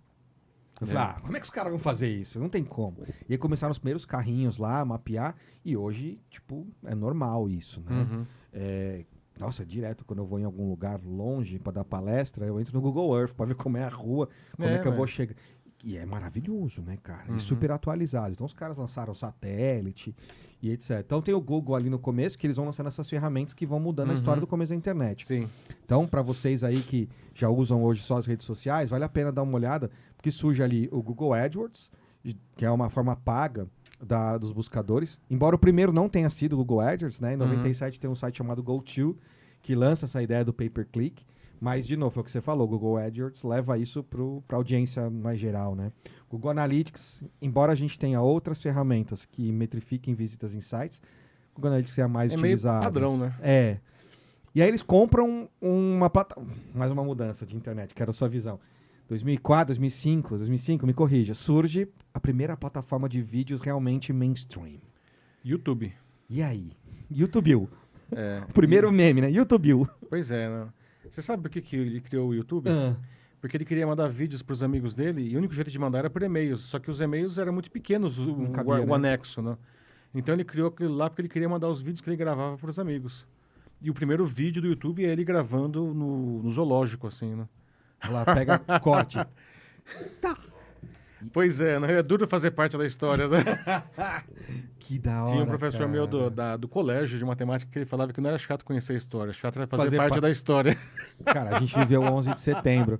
Eu falei, como é que os caras vão fazer isso? Não tem como. E aí começaram os primeiros carrinhos lá a mapear, e hoje, tipo, é normal isso, né? Uhum. Nossa, direto, quando eu vou em algum lugar longe para dar palestra, eu entro no Google Earth para ver como é a rua, como é que eu vou chegar. E é maravilhoso, né, cara? E super atualizado. Então os caras lançaram satélite e etc. Então tem o Google ali no começo, que eles vão lançando essas ferramentas que vão mudando a história do começo da internet. Sim. Então, para vocês aí que já usam hoje só as redes sociais, vale a pena dar uma olhada, porque surge ali o Google AdWords, que é uma forma paga dos buscadores. Embora o primeiro não tenha sido o Google AdWords, né? Em 97 tem um site chamado GoTo, que lança essa ideia do pay-per-click. Mas, de novo, foi o que você falou, o Google AdWords leva isso para a audiência mais geral, né? Google Analytics, embora a gente tenha outras ferramentas que metrifiquem visitas em sites, o Google Analytics é a mais utilizada. Meio padrão, né? É. E aí eles compram uma plataforma, mais uma mudança de internet, que era a sua visão. 2004, 2005, me corrija, surge a primeira plataforma de vídeos realmente mainstream. YouTube. E aí? YouTube. O É. primeiro meme, né? YouTube. Pois é, né? Você sabe por que ele criou o YouTube? Porque ele queria mandar vídeos para os amigos dele e o único jeito de mandar era por e-mails. Só que os e-mails eram muito pequenos, o anexo, né? Então ele criou aquilo lá porque ele queria mandar os vídeos que ele gravava para os amigos. E o primeiro vídeo do YouTube é ele gravando no zoológico, assim, né? Ela pega corte. Pois é, né? É duro fazer parte da história, né? Que da hora, Tinha um professor cara. meu do colégio de matemática que ele falava que não era chato conhecer a história, chato era fazer parte da história. Cara, a gente viveu o 11 de setembro.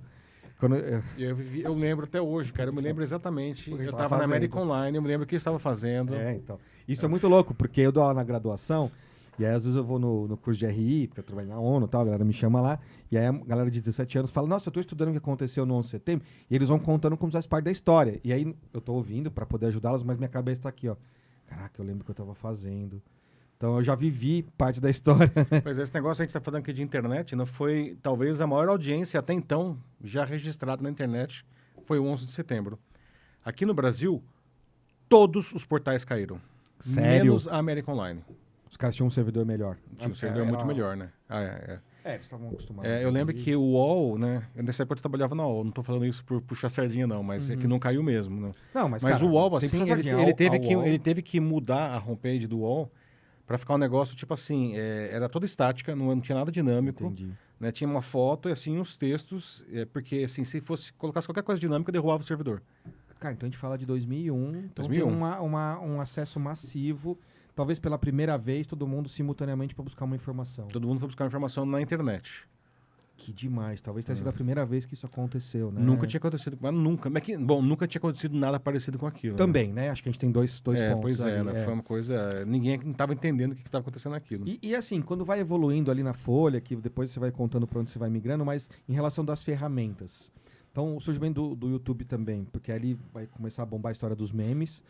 Quando Eu lembro até hoje, cara. Eu me lembro exatamente. Eu tava estava na fazendo. América Online, eu me lembro o que eu estava fazendo. então. Isso é muito louco, porque eu dou aula na graduação, e aí às vezes eu vou no curso de RI, porque eu trabalho na ONU e tal, a galera me chama lá, e aí a galera de 17 anos fala, nossa, eu tô estudando o que aconteceu no 11 de setembro, e eles vão contando como se fosse parte da história. E aí eu tô ouvindo para poder ajudá-los, mas minha cabeça tá aqui, ó. Caraca, eu lembro o que eu tava fazendo. Então eu já vivi parte da história. Pois é, esse negócio a gente está falando aqui de internet, não foi talvez a maior audiência até então já registrada na internet, foi o 11 de setembro. Aqui no Brasil, todos os portais caíram. Sério? Menos a América Online. Os caras tinham um servidor melhor. Tinha um servidor muito melhor, né? Eles estavam acostumados. Eu lembro que o UOL, né? Nessa época eu trabalhava na UOL, não estou falando isso por puxar sardinha, não, mas é que não caiu mesmo, né? Não, mas Mas cara, o UOL, sem assim, puxar sardinha, ele teve que mudar a homepage do UOL para ficar um negócio, tipo assim, era toda estática, não tinha nada dinâmico. Entendi. Né? Tinha uma foto e, assim, uns textos, porque, assim, se colocasse qualquer coisa dinâmica, derrubava o servidor. Cara, então a gente fala de 2001. Então 2001. tem um acesso massivo. Talvez pela primeira vez, todo mundo simultaneamente para buscar uma informação. Todo mundo foi buscar informação na internet. Que demais. Talvez tenha sido a primeira vez que isso aconteceu, né? Nunca tinha acontecido, mas nunca. Nunca tinha acontecido nada parecido com aquilo. Também, né? Acho que a gente tem dois pontos. Pois é, ali, né? Foi uma coisa. Ninguém estava entendendo o que estava acontecendo naquilo. E assim, quando vai evoluindo ali na folha, que depois você vai contando para onde você vai migrando, mas em relação das ferramentas. Então, o surgimento do YouTube também, porque ali vai começar a bombar a história dos memes,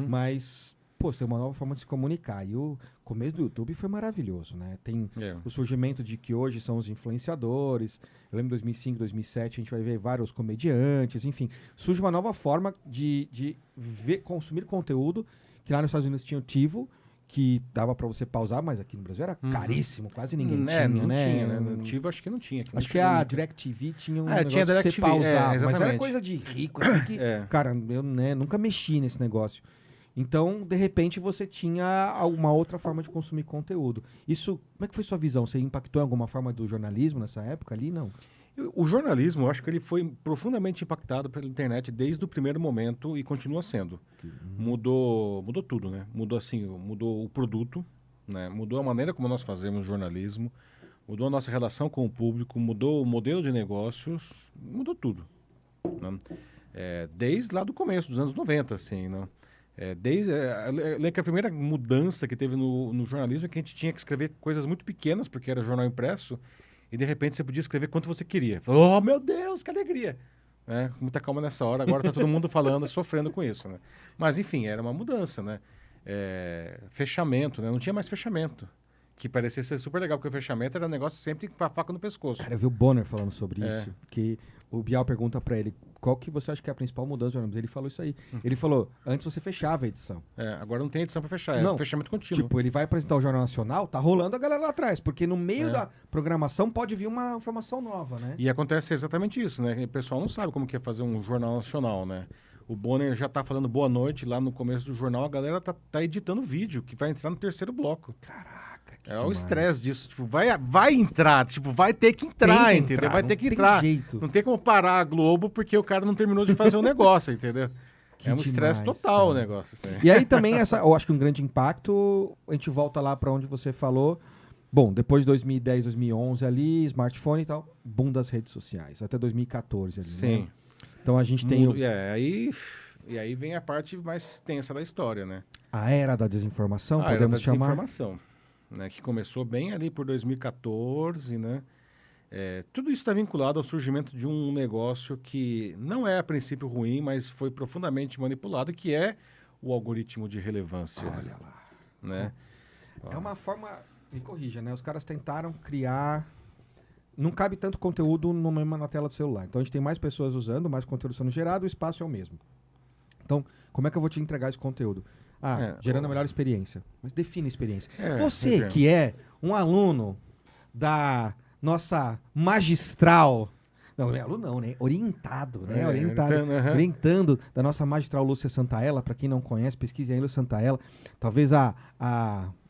mas, pô, você tem uma nova forma de se comunicar. E o começo do YouTube foi maravilhoso, né? Tem o surgimento de que hoje são os influenciadores. Eu lembro em 2005, 2007, a gente vai ver vários comediantes, enfim. Surge uma nova forma de consumir conteúdo, que lá nos Estados Unidos tinha o TiVo, que dava para você pausar, mas aqui no Brasil era caríssimo, quase ninguém tinha, não né? tinha, né? No TiVo acho que não tinha. Acho que a DirecTV tinha um negócio tinha que você DirecTV, pausava, mas era exatamente. coisa de rico, assim, que, cara, eu nunca mexi nesse negócio. Então, de repente, você tinha uma outra forma de consumir conteúdo. Isso, como é que foi sua visão? Você impactou em alguma forma do jornalismo nessa época ali? Não? O jornalismo, eu acho que ele foi profundamente impactado pela internet desde o primeiro momento e continua sendo. Mudou tudo, né? Mudou o produto, né? Mudou a maneira como nós fazemos jornalismo, mudou a nossa relação com o público, mudou o modelo de negócios, mudou tudo. Né? Desde lá do começo, dos anos 90, assim, né? Eu lembro que a primeira mudança que teve no jornalismo é que a gente tinha que escrever coisas muito pequenas, porque era jornal impresso, e de repente você podia escrever quanto você queria. Oh, meu Deus, que alegria! né? Muita calma nessa hora. Agora tá todo mundo falando, sofrendo com isso, né? Mas, enfim, era uma mudança, né? Fechamento, né? Não tinha mais fechamento. Que parecia ser super legal, porque o fechamento era um negócio sempre com a faca no pescoço. Cara, eu vi o Bonner falando sobre isso, que o Bial pergunta pra ele, qual que você acha que é a principal mudança do ônibus? Ele falou isso aí. Ele falou, antes você fechava a edição. Agora não tem edição pra fechar, Não, fechamento contínuo. Tipo, ele vai apresentar o Jornal Nacional, tá rolando a galera lá atrás, porque no meio da programação pode vir uma informação nova, né? E acontece exatamente isso, né? O pessoal não sabe como que é fazer um jornal nacional, né? O Bonner já tá falando boa noite lá no começo do jornal, a galera tá editando vídeo, que vai entrar no terceiro bloco. Caraca, que o demais. estresse disso. Tipo, vai entrar, tipo, vai ter que entrar, entendeu? Vai ter que entrar. Jeito. Não tem como parar a Globo porque o cara não terminou de fazer o negócio, entendeu? É um estresse total o negócio. Assim. E aí também, eu acho que um grande impacto, a gente volta lá para onde você falou. Bom, depois de 2010, 2011 ali, smartphone e tal, boom das redes sociais, até 2014 ali, Sim. Né? Então a gente tem... E aí vem a parte mais tensa da história, né? A era da desinformação, A podemos era da chamar? desinformação, né? Que começou bem ali por 2014, né? Tudo isso está vinculado ao surgimento de um negócio que não é a princípio ruim, mas foi profundamente manipulado, que é o algoritmo de relevância. Olha lá. Né? É uma forma... Me corrija, né? Os caras tentaram criar... Não cabe tanto conteúdo na tela do celular. Então a gente tem mais pessoas usando, mais conteúdo sendo gerado, o espaço é o mesmo. Então, como é que eu vou te entregar esse conteúdo? Gerando a melhor experiência. Mas define a experiência. Você que é um aluno da nossa magistral... Não é aluno não, né? Orientado, né? Orientando da nossa magistral Lúcia Santaella. Para quem não conhece, pesquise aí Lúcia Santaella. Talvez a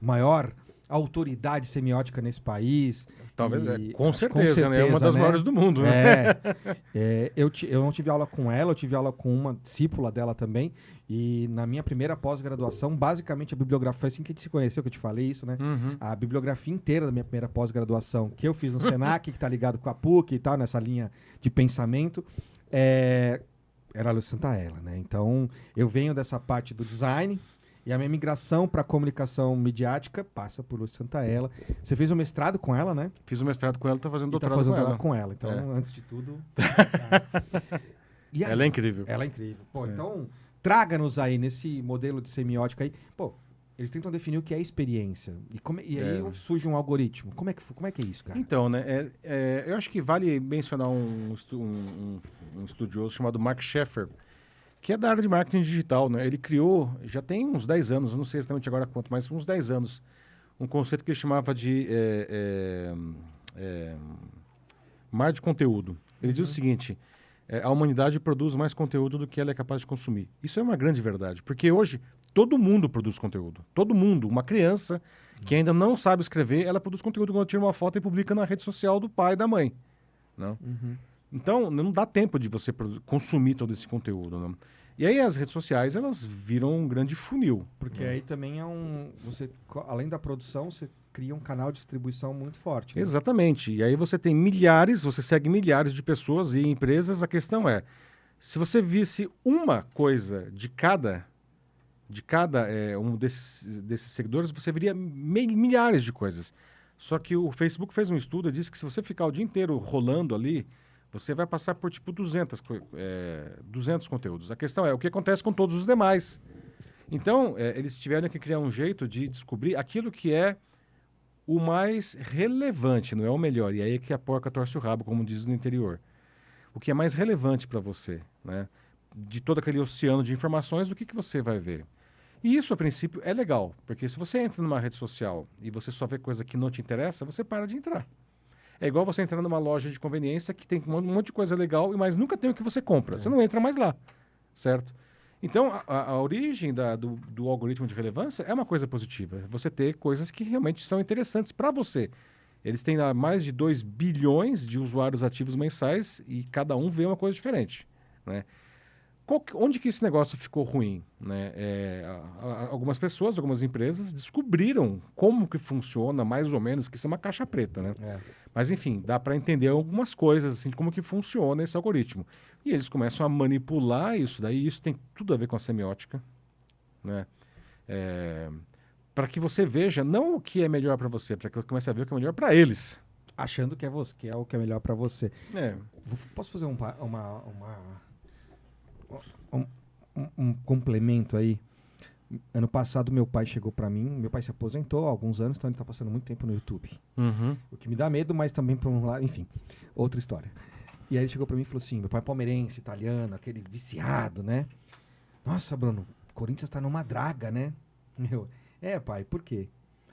maior autoridade semiótica nesse país. Talvez, com certeza, né? É uma das maiores do mundo, né? Eu não tive aula com ela, eu tive aula com uma discípula dela também. E na minha primeira pós-graduação, basicamente a bibliografia, foi assim que a gente se conheceu, que eu te falei isso, né? Uhum. A bibliografia inteira da minha primeira pós-graduação, que eu fiz no Senac, que tá ligado com a PUC e tal, nessa linha de pensamento, era a Lúcia Santaella, né? Então, eu venho dessa parte do design, e a minha migração para comunicação midiática passa por Lúcia Santaella. Você fez um mestrado com ela, né? Fiz um mestrado com ela, tô fazendo doutorado tá fazendo com ela. Então, antes de tudo... E aí, ela é incrível. Ela é incrível. Pô, então, traga-nos aí nesse modelo de semiótica aí. Pô, eles tentam definir o que é experiência. E aí surge um algoritmo. Como é que é isso, cara? Então, né? Eu acho que vale mencionar um estudioso chamado Mark Schaeffer, que é da área de marketing digital, né? Ele criou, já tem uns 10 anos, não sei exatamente agora quanto, mas uns 10 anos, um conceito que ele chamava de mar de conteúdo. Ele diz o seguinte, a humanidade produz mais conteúdo do que ela é capaz de consumir. Isso é uma grande verdade, porque hoje todo mundo produz conteúdo. Todo mundo. Uma criança que ainda não sabe escrever, ela produz conteúdo quando ela tira uma foto e publica na rede social do pai e da mãe. Não? Uhum. Então, não dá tempo de você consumir todo esse conteúdo. Né? E aí as redes sociais, elas viram um grande funil. Porque aí também você, além da produção, você cria um canal de distribuição muito forte. Né? Exatamente. E aí você segue milhares de pessoas e empresas. A questão é, se você visse uma coisa de cada um desses seguidores, você veria milhares de coisas. Só que o Facebook fez um estudo e disse que se você ficar o dia inteiro rolando ali, você vai passar por, tipo, 200 conteúdos. A questão é o que acontece com todos os demais. Então, eles tiveram que criar um jeito de descobrir aquilo que é o mais relevante, não é o melhor. E aí é que a porca torce o rabo, como diz no interior. O que é mais relevante para você, né? De todo aquele oceano de informações, o que você vai ver? E isso, a princípio, é legal. Porque se você entra numa rede social e você só vê coisa que não te interessa, você para de entrar. É igual você entrar numa loja de conveniência que tem um monte de coisa legal, mas nunca tem o que você compra. Você não entra mais lá, certo? Então, a origem do algoritmo de relevância é uma coisa positiva. Você ter coisas que realmente são interessantes para você. Eles têm mais de 2 bilhões de usuários ativos mensais e cada um vê uma coisa diferente, né? Onde que esse negócio ficou ruim? Né? Algumas pessoas, algumas empresas descobriram como que funciona, mais ou menos, que isso é uma caixa preta, né? Mas, enfim, dá para entender algumas coisas, assim, de como que funciona esse algoritmo. E eles começam a manipular isso daí, e isso tem tudo a ver com a semiótica, né? Para que você veja não o que é melhor para você, para que você comece a ver o que é melhor para eles. Achando que é você, que é o que é melhor pra você. É. Posso fazer um complemento aí? Ano passado, meu pai chegou pra mim. Meu pai se aposentou há alguns anos, então ele tá passando muito tempo no YouTube. Uhum. O que me dá medo, mas também por um lado, enfim, outra história. E aí ele chegou pra mim e falou assim: meu pai é palmeirense, italiano, aquele viciado, né? Nossa, Bruno, Corinthians tá numa draga, né? Pai, por quê?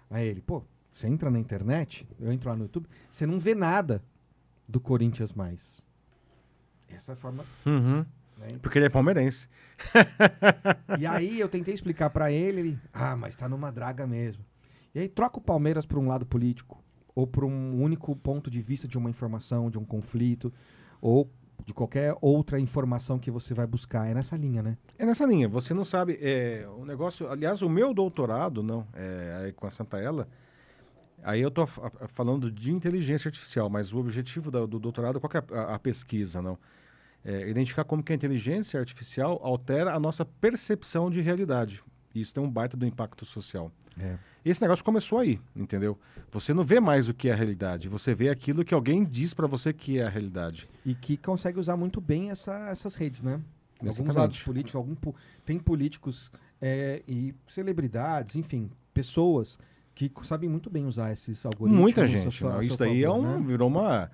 Aí ele, pô, você entra na internet, eu entro lá no YouTube, você não vê nada do Corinthians mais. Essa é a forma. Uhum. Né? Porque ele é palmeirense. E aí eu tentei explicar pra ele, mas tá numa draga mesmo. E aí troca o Palmeiras pra um lado político, ou pra um único ponto de vista de uma informação, de um conflito, ou de qualquer outra informação que você vai buscar. É nessa linha, né? É nessa linha. Você não sabe. O negócio. Aliás, o meu doutorado, não, aí com a Santa Ela. Aí eu tô falando de inteligência artificial, mas o objetivo do doutorado, qual que é a pesquisa, não? Identificar como que a inteligência artificial altera a nossa percepção de realidade. E isso tem um baita do impacto social. E esse negócio começou aí, entendeu? Você não vê mais o que é a realidade, você vê aquilo que alguém diz pra você que é a realidade. E que consegue usar muito bem essas redes, né? Alguns Exatamente. lados políticos, tem políticos e celebridades, enfim, pessoas que sabem muito bem usar esses algoritmos. Muita gente. a seu Isso daí favor, né? virou uma...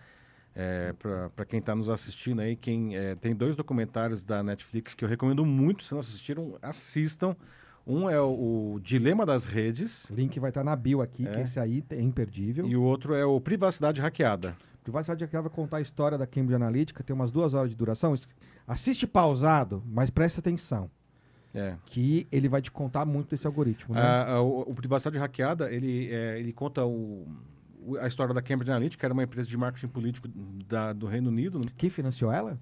para quem está nos assistindo aí, tem 2 documentários da Netflix que eu recomendo muito, se não assistiram, assistam. Um é o Dilema das Redes O link vai estar na bio aqui, que esse aí é imperdível. e o outro é o Privacidade Hackeada. Privacidade Hackeada vai contar a história da Cambridge Analytica, tem umas 2 horas de duração. Assiste pausado, mas presta atenção, que ele vai te contar muito desse algoritmo, né? O Privacidade Hackeada, ele conta a história da Cambridge Analytica, que era uma empresa de marketing político do Reino Unido. Né? Quem financiou ela?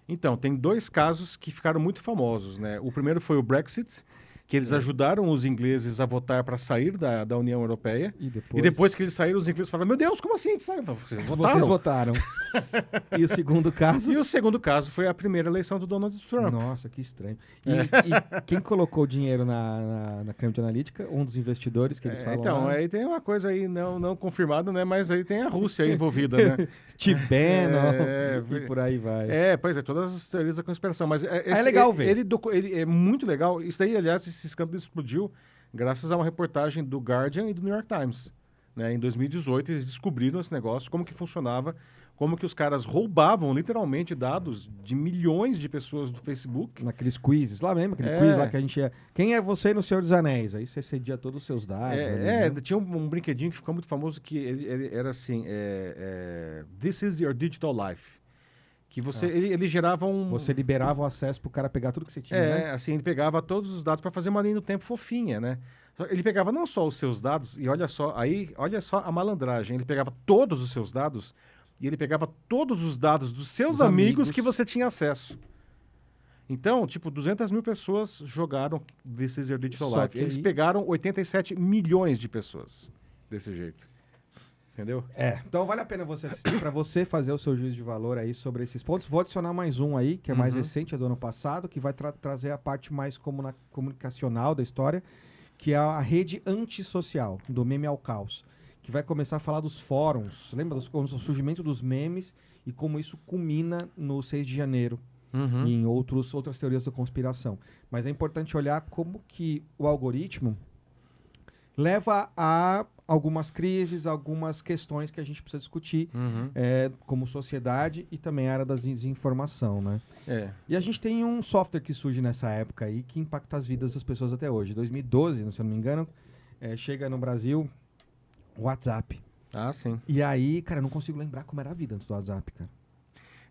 Então, tem 2 casos que ficaram muito famosos, né? O primeiro foi o Brexit, que eles ajudaram os ingleses a votar para sair da União Europeia. E depois que eles saíram, os ingleses falaram, meu Deus, como assim? Vocês votaram? Vocês votaram. E o segundo caso? E o segundo caso foi a primeira eleição do Donald Trump. Nossa, que estranho. E quem colocou o dinheiro na Cambridge Analytica? Um dos investidores que eles falam Então, lá? aí tem uma coisa aí não confirmada, né? Mas aí tem a Rússia aí envolvida, né? Steve Bannon e por aí vai. Pois é, todas as teorias da conspiração. Mas é legal ver. Ele é muito legal. Isso aí, aliás, esse escândalo explodiu graças a uma reportagem do Guardian e do New York Times. Né? Em 2018, eles descobriram esse negócio, como que funcionava, como que os caras roubavam literalmente dados de milhões de pessoas do Facebook. Naqueles quizzes. Lá lembra aquele quiz lá que a gente ia... Quem é você no Senhor dos Anéis? Aí você cedia todos os seus dados. Tinha um brinquedinho que ficou muito famoso que ele era assim, This is your digital life. Que ele gerava um... Você liberava o acesso pro cara pegar tudo que você tinha, né? assim, ele pegava todos os dados para fazer uma linha do tempo fofinha, né? Ele pegava não só os seus dados, e olha só a malandragem, ele pegava todos os seus dados, e ele pegava todos os dados dos seus amigos que você tinha acesso. Então, 200 mil pessoas jogaram This is your digital life. Eles pegaram 87 milhões de pessoas desse jeito. Entendeu? Então vale a pena você assistir para você fazer o seu juízo de valor aí sobre esses pontos. Vou adicionar mais um aí, que é mais recente, é do ano passado, que vai trazer a parte mais comunicacional da história, que é a rede antissocial, do meme ao caos, que vai começar a falar dos fóruns. Lembra do surgimento dos memes e como isso culmina no 6 de janeiro e em outras teorias da conspiração. Mas é importante olhar como que o algoritmo leva a algumas crises, algumas questões que a gente precisa discutir como sociedade e também a área da desinformação, né? E a gente tem um software que surge nessa época aí que impacta as vidas das pessoas até hoje. 2012, se eu não me engano, chega no Brasil o WhatsApp. Ah, sim. E aí, cara, eu não consigo lembrar como era a vida antes do WhatsApp, cara.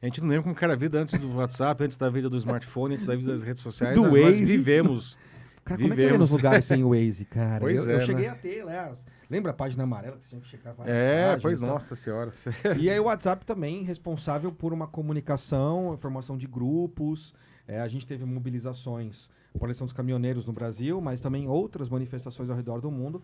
A gente não lembra como era a vida antes do WhatsApp, antes da vida do smartphone, antes da vida das redes sociais. Do nós Waze. Vivemos. Cara, como é que eu ia nos lugares sem o Waze, cara? Pois eu né? cheguei a ter, lembra a página amarela que você tinha que checar várias páginas? Pois, nossa senhora. E aí o WhatsApp também responsável por uma comunicação, formação de grupos. A gente teve mobilizações por eleição dos caminhoneiros no Brasil, mas também outras manifestações ao redor do mundo.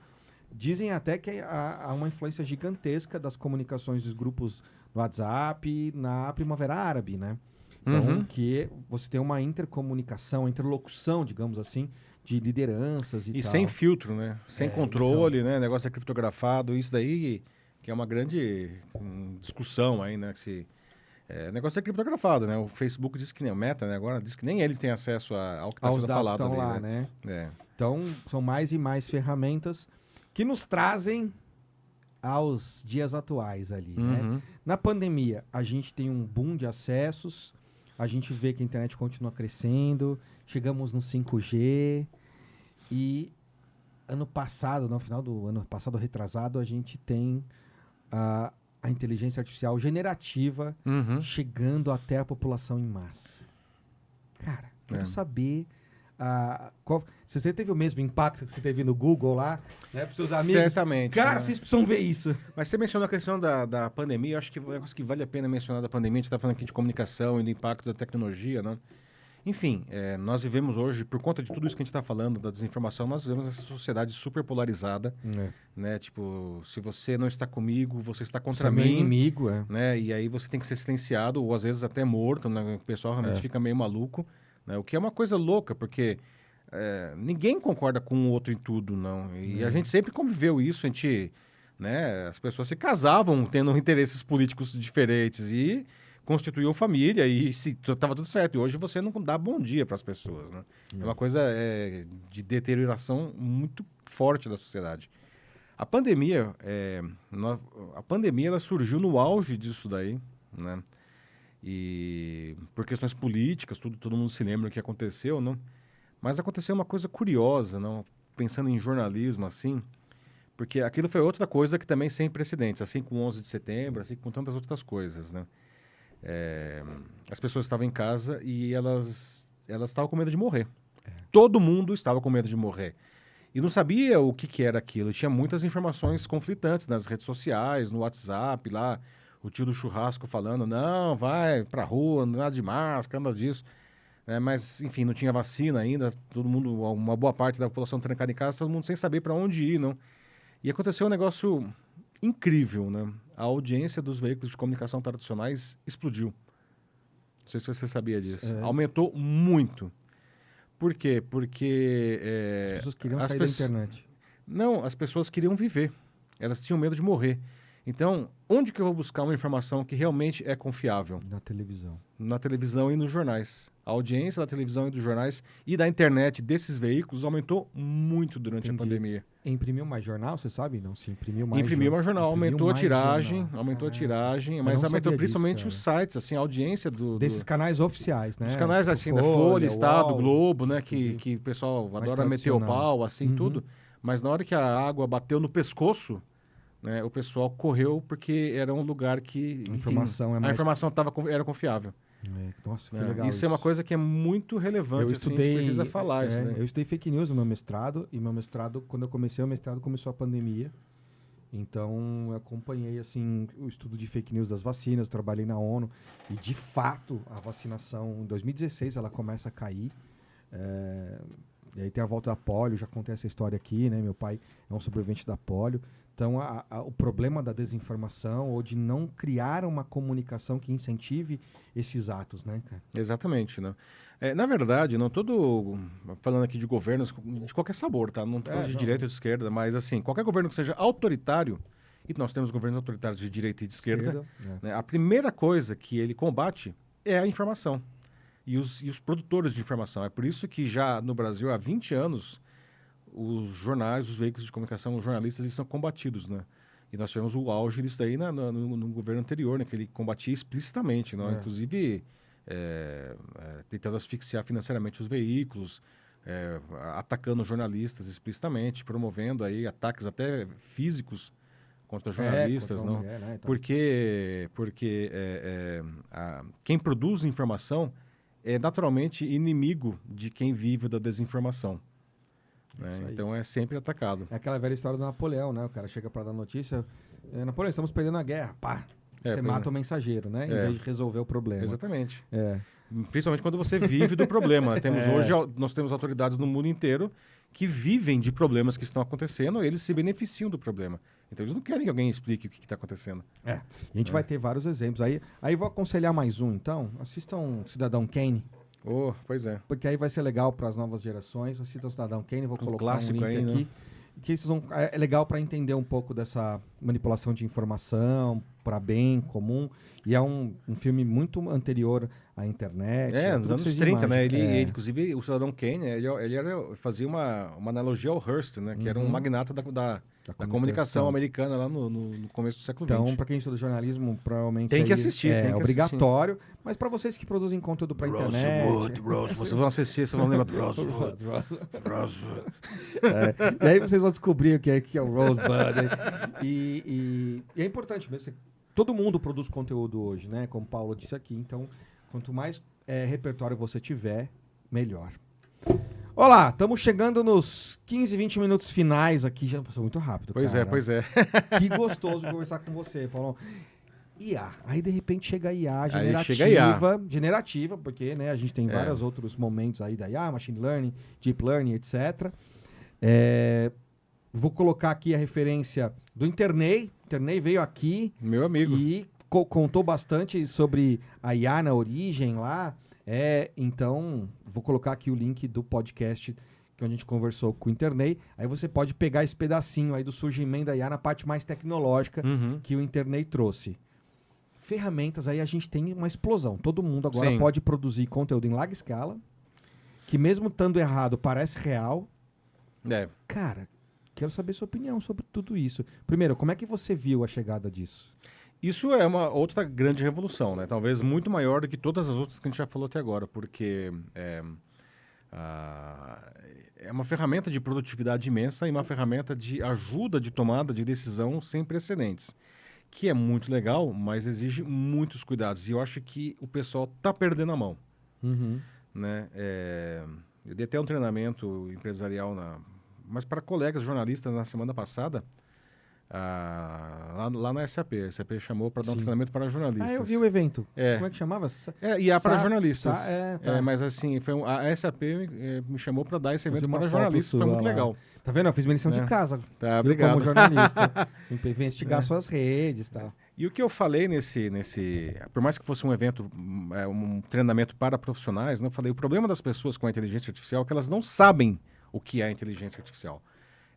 Dizem até que há uma influência gigantesca das comunicações dos grupos no WhatsApp na Primavera Árabe, né? Então, que você tem uma intercomunicação, interlocução, digamos assim, de lideranças e tal. sem filtro, né? Sem controle, né? Negócio é criptografado, isso daí que que é uma grande discussão aí, né? Que o negócio é criptografado, né? O Facebook diz que nem o Meta, né? Agora diz que nem eles têm acesso ao que está Aos sendo dados falado estão ali, lá, né? né? Então, são mais e mais ferramentas que nos trazem aos dias atuais ali, né? Uhum. Na pandemia, a gente tem um boom de acessos, a gente vê que a internet continua crescendo, chegamos no 5G e ano passado, no final do ano passado retrasado, a gente tem a inteligência artificial generativa Uhum. chegando até a população em massa. Cara, quero saber se você teve o mesmo impacto que você teve no Google lá, né, para seus amigos. Certamente. Cara, né? vocês precisam ver isso. Mas você mencionou a questão da pandemia, eu acho que é um negócio que vale a pena mencionar da pandemia. A gente está falando aqui de comunicação e do impacto da tecnologia, né? Enfim, nós vivemos hoje, por conta de tudo isso que a gente está falando, da desinformação, nós vivemos essa sociedade super polarizada, né? Tipo, se você não está comigo, você está contra Você é meu mim, inimigo, né? E aí você tem que ser silenciado, ou às vezes até morto, né? O pessoal realmente fica meio maluco, né? O que é uma coisa louca, porque ninguém concorda com o outro em tudo, não. E a gente sempre conviveu isso, a gente, né? As pessoas se casavam tendo interesses políticos diferentes e constituiu família e estava tudo certo. E hoje você não dá bom dia para as pessoas, né? É uma coisa de deterioração muito forte da sociedade. A pandemia, ela surgiu no auge disso daí, né? E por questões políticas, todo mundo se lembra o que aconteceu, não? Mas aconteceu uma coisa curiosa, não? Pensando em jornalismo, assim, porque aquilo foi outra coisa que também sem precedentes, assim com o 11 de setembro, assim com tantas outras coisas, né? As pessoas estavam em casa e elas estavam com medo de morrer. Todo mundo estava com medo de morrer. E não sabia o que era aquilo. Tinha muitas informações conflitantes nas redes sociais, no WhatsApp, lá, o tio do churrasco falando, não, vai pra rua, nada de máscara, nada disso. Mas, enfim, não tinha vacina ainda, todo mundo, uma boa parte da população trancada em casa, todo mundo sem saber para onde ir, não. E aconteceu um negócio incrível, né? A audiência dos veículos de comunicação tradicionais explodiu. Não sei se você sabia disso. Aumentou muito. Por quê? Porque as pessoas queriam sair da internet. Não, as pessoas queriam viver. Elas tinham medo de morrer. Então, onde que eu vou buscar uma informação que realmente é confiável? Na televisão. Na televisão e nos jornais. A audiência da televisão e dos jornais e da internet desses veículos aumentou muito durante a pandemia. Imprimiu mais jornal, você sabe? Não, se imprimiu mais Imprimiu mais jornal, aumentou a tiragem, mas aumentou principalmente disso, os sites, assim, a audiência desses canais oficiais, né? Dos canais assim, da Folha, Estado, UOL, Globo, né? Que o pessoal adora meter o pau, assim, tudo. Mas na hora que a água bateu no pescoço, né, o pessoal correu porque era um lugar que a informação era confiável. Nossa, que legal. Isso é uma coisa que é muito relevante, assim, a gente precisa falar isso, né? Eu estudei fake news no meu mestrado, e meu mestrado, quando eu comecei o mestrado, começou a pandemia. Então, eu acompanhei, assim, o estudo de fake news das vacinas, eu trabalhei na ONU, e, de fato, a vacinação, em 2016, ela começa a cair. E aí tem a volta da polio, já contei essa história aqui, né? Meu pai é um sobrevivente da polio. Então, o problema da desinformação ou de não criar uma comunicação que incentive esses atos, né, cara? Exatamente, né? Na verdade, não todo... Falando aqui de governos de qualquer sabor, tá? Não estou falando de direita ou de esquerda, mas, assim, qualquer governo que seja autoritário, e nós temos governos autoritários de direita e de esquerda, né? A primeira coisa que ele combate é a informação e os produtores de informação. É por isso que já no Brasil, há 20 anos... os jornais, os veículos de comunicação, os jornalistas, eles são combatidos, né? E nós tivemos o auge disso daí no governo anterior, né? Que ele combatia explicitamente, né? Inclusive tentando asfixiar financeiramente os veículos, atacando jornalistas explicitamente, promovendo aí ataques até físicos contra jornalistas, contra não? Mulher, né? Então... Porque quem produz informação é naturalmente inimigo de quem vive da desinformação. Então é sempre atacado. É aquela velha história do Napoleão, né? O cara chega para dar notícia, Napoleão, estamos perdendo a guerra, pá. Você mata o mensageiro, né? Em vez de resolver o problema. Exatamente. Principalmente quando você vive do problema. Hoje nós temos autoridades no mundo inteiro que vivem de problemas que estão acontecendo, eles se beneficiam do problema. Então eles não querem que alguém explique o que está acontecendo. E a gente vai ter vários exemplos. Aí vou aconselhar mais um, então. Assistam Cidadão Kane. Pois é. Porque aí vai ser legal para as novas gerações. Assistam o Cidadão Kane, vou colocar clássico um link aí, aqui. que vocês vão, é legal para entender um pouco dessa manipulação de informação para bem comum. E é um filme muito anterior à internet. Nos tudo anos que vocês 30, né? imaginam. Ele, inclusive, o Cidadão Kane, fazia uma analogia ao Hearst, né? Que era um magnata da comunicação americana lá no começo do século XX. Então, para quem estuda jornalismo, provavelmente tem que assistir. É tem que obrigatório. Mas para vocês que produzem conteúdo para internet... Vocês vão assistir, vocês vão lembrar do Rosewood. E aí vocês vão descobrir o que é o Rosebud. E é importante mesmo. Todo mundo produz conteúdo hoje, né? Como o Paulo disse aqui. Então, quanto mais repertório você tiver, melhor. Olá, estamos chegando nos 15, 20 minutos finais aqui. Já passou muito rápido, Pois é. Que gostoso conversar com você, Paulo. IA. Aí, de repente, chega a IA generativa, porque né, a gente tem vários outros momentos aí da IA, machine learning, deep learning, etc. Vou colocar aqui a referência do Internei. O Internei veio aqui. Meu amigo. E contou bastante sobre a IA na origem lá. Então, vou colocar aqui o link do podcast que a gente conversou com o Internei. Aí você pode pegar esse pedacinho aí do surgimento da IA na parte mais tecnológica que o Internei trouxe. Ferramentas, aí a gente tem uma explosão. Todo mundo agora pode produzir conteúdo em larga escala, que mesmo estando errado, parece real. Cara, quero saber sua opinião sobre tudo isso. Primeiro, como é que você viu a chegada disso? Isso é uma outra grande revolução, né? Talvez muito maior do que todas as outras que a gente já falou até agora, porque é uma ferramenta de produtividade imensa e uma ferramenta de ajuda de tomada de decisão sem precedentes, que é muito legal, mas exige muitos cuidados. E eu acho que o pessoal está perdendo a mão. Né? Eu dei até um treinamento empresarial, mas para colegas jornalistas na semana passada, lá na SAP. A SAP chamou para dar um treinamento para jornalistas. Eu vi o evento. Como é que chamava? IA para jornalistas. Tá. Mas assim, a SAP me chamou para dar esse evento para jornalistas. Foi muito legal. Tá vendo? Eu fiz minha lição de casa. Tá, obrigado. Como jornalista. Investigar suas redes e tal. E o que eu falei por mais que fosse um evento, um treinamento para profissionais, né, eu falei, o problema das pessoas com a inteligência artificial é que elas não sabem o que é a inteligência artificial.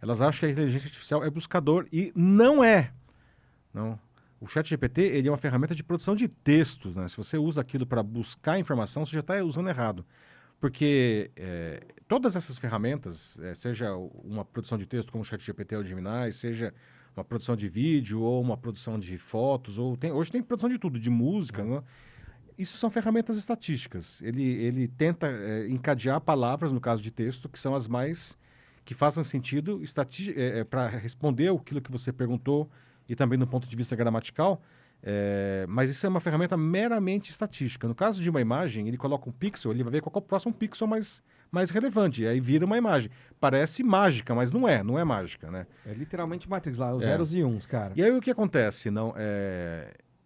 Elas acham que a inteligência artificial é buscador e não é. Não. O ChatGPT, ele é uma ferramenta de produção de textos, né? Se você usa aquilo para buscar informação, você já está usando errado. Porque todas essas ferramentas, seja uma produção de texto como o ChatGPT ou o Gemini, seja uma produção de vídeo ou uma produção de fotos, hoje tem produção de tudo, de música, né? Isso são ferramentas estatísticas. Ele tenta encadear palavras, no caso de texto, que são as mais que façam sentido para responder aquilo que você perguntou e também do ponto de vista gramatical, mas isso é uma ferramenta meramente estatística. No caso de uma imagem, ele coloca um pixel, ele vai ver qual é o próximo pixel mais relevante, e aí vira uma imagem. Parece mágica, mas não é mágica, né? É literalmente Matrix lá, os zeros e uns, cara. E aí o que acontece?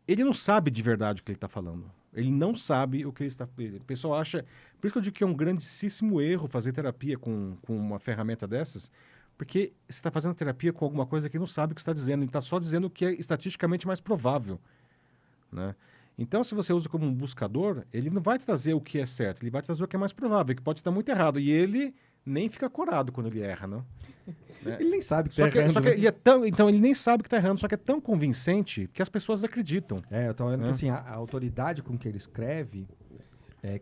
Ele não sabe de verdade o que ele está falando. Ele não sabe o que ele está... O pessoal acha... Por isso que eu digo que é um grandíssimo erro fazer terapia com uma ferramenta dessas, porque você está fazendo terapia com alguma coisa que não sabe o que está dizendo. Ele está só dizendo o que é estatisticamente mais provável, né? Então, se você usa como um buscador, ele não vai trazer o que é certo, ele vai trazer o que é mais provável, que pode estar muito errado. E ele nem fica corado quando ele erra, não? Né? Ele nem sabe que está errando. Só que então, ele nem sabe que está errando, só que é tão convincente que as pessoas acreditam. Eu estou vendo que assim, a autoridade com que ele escreve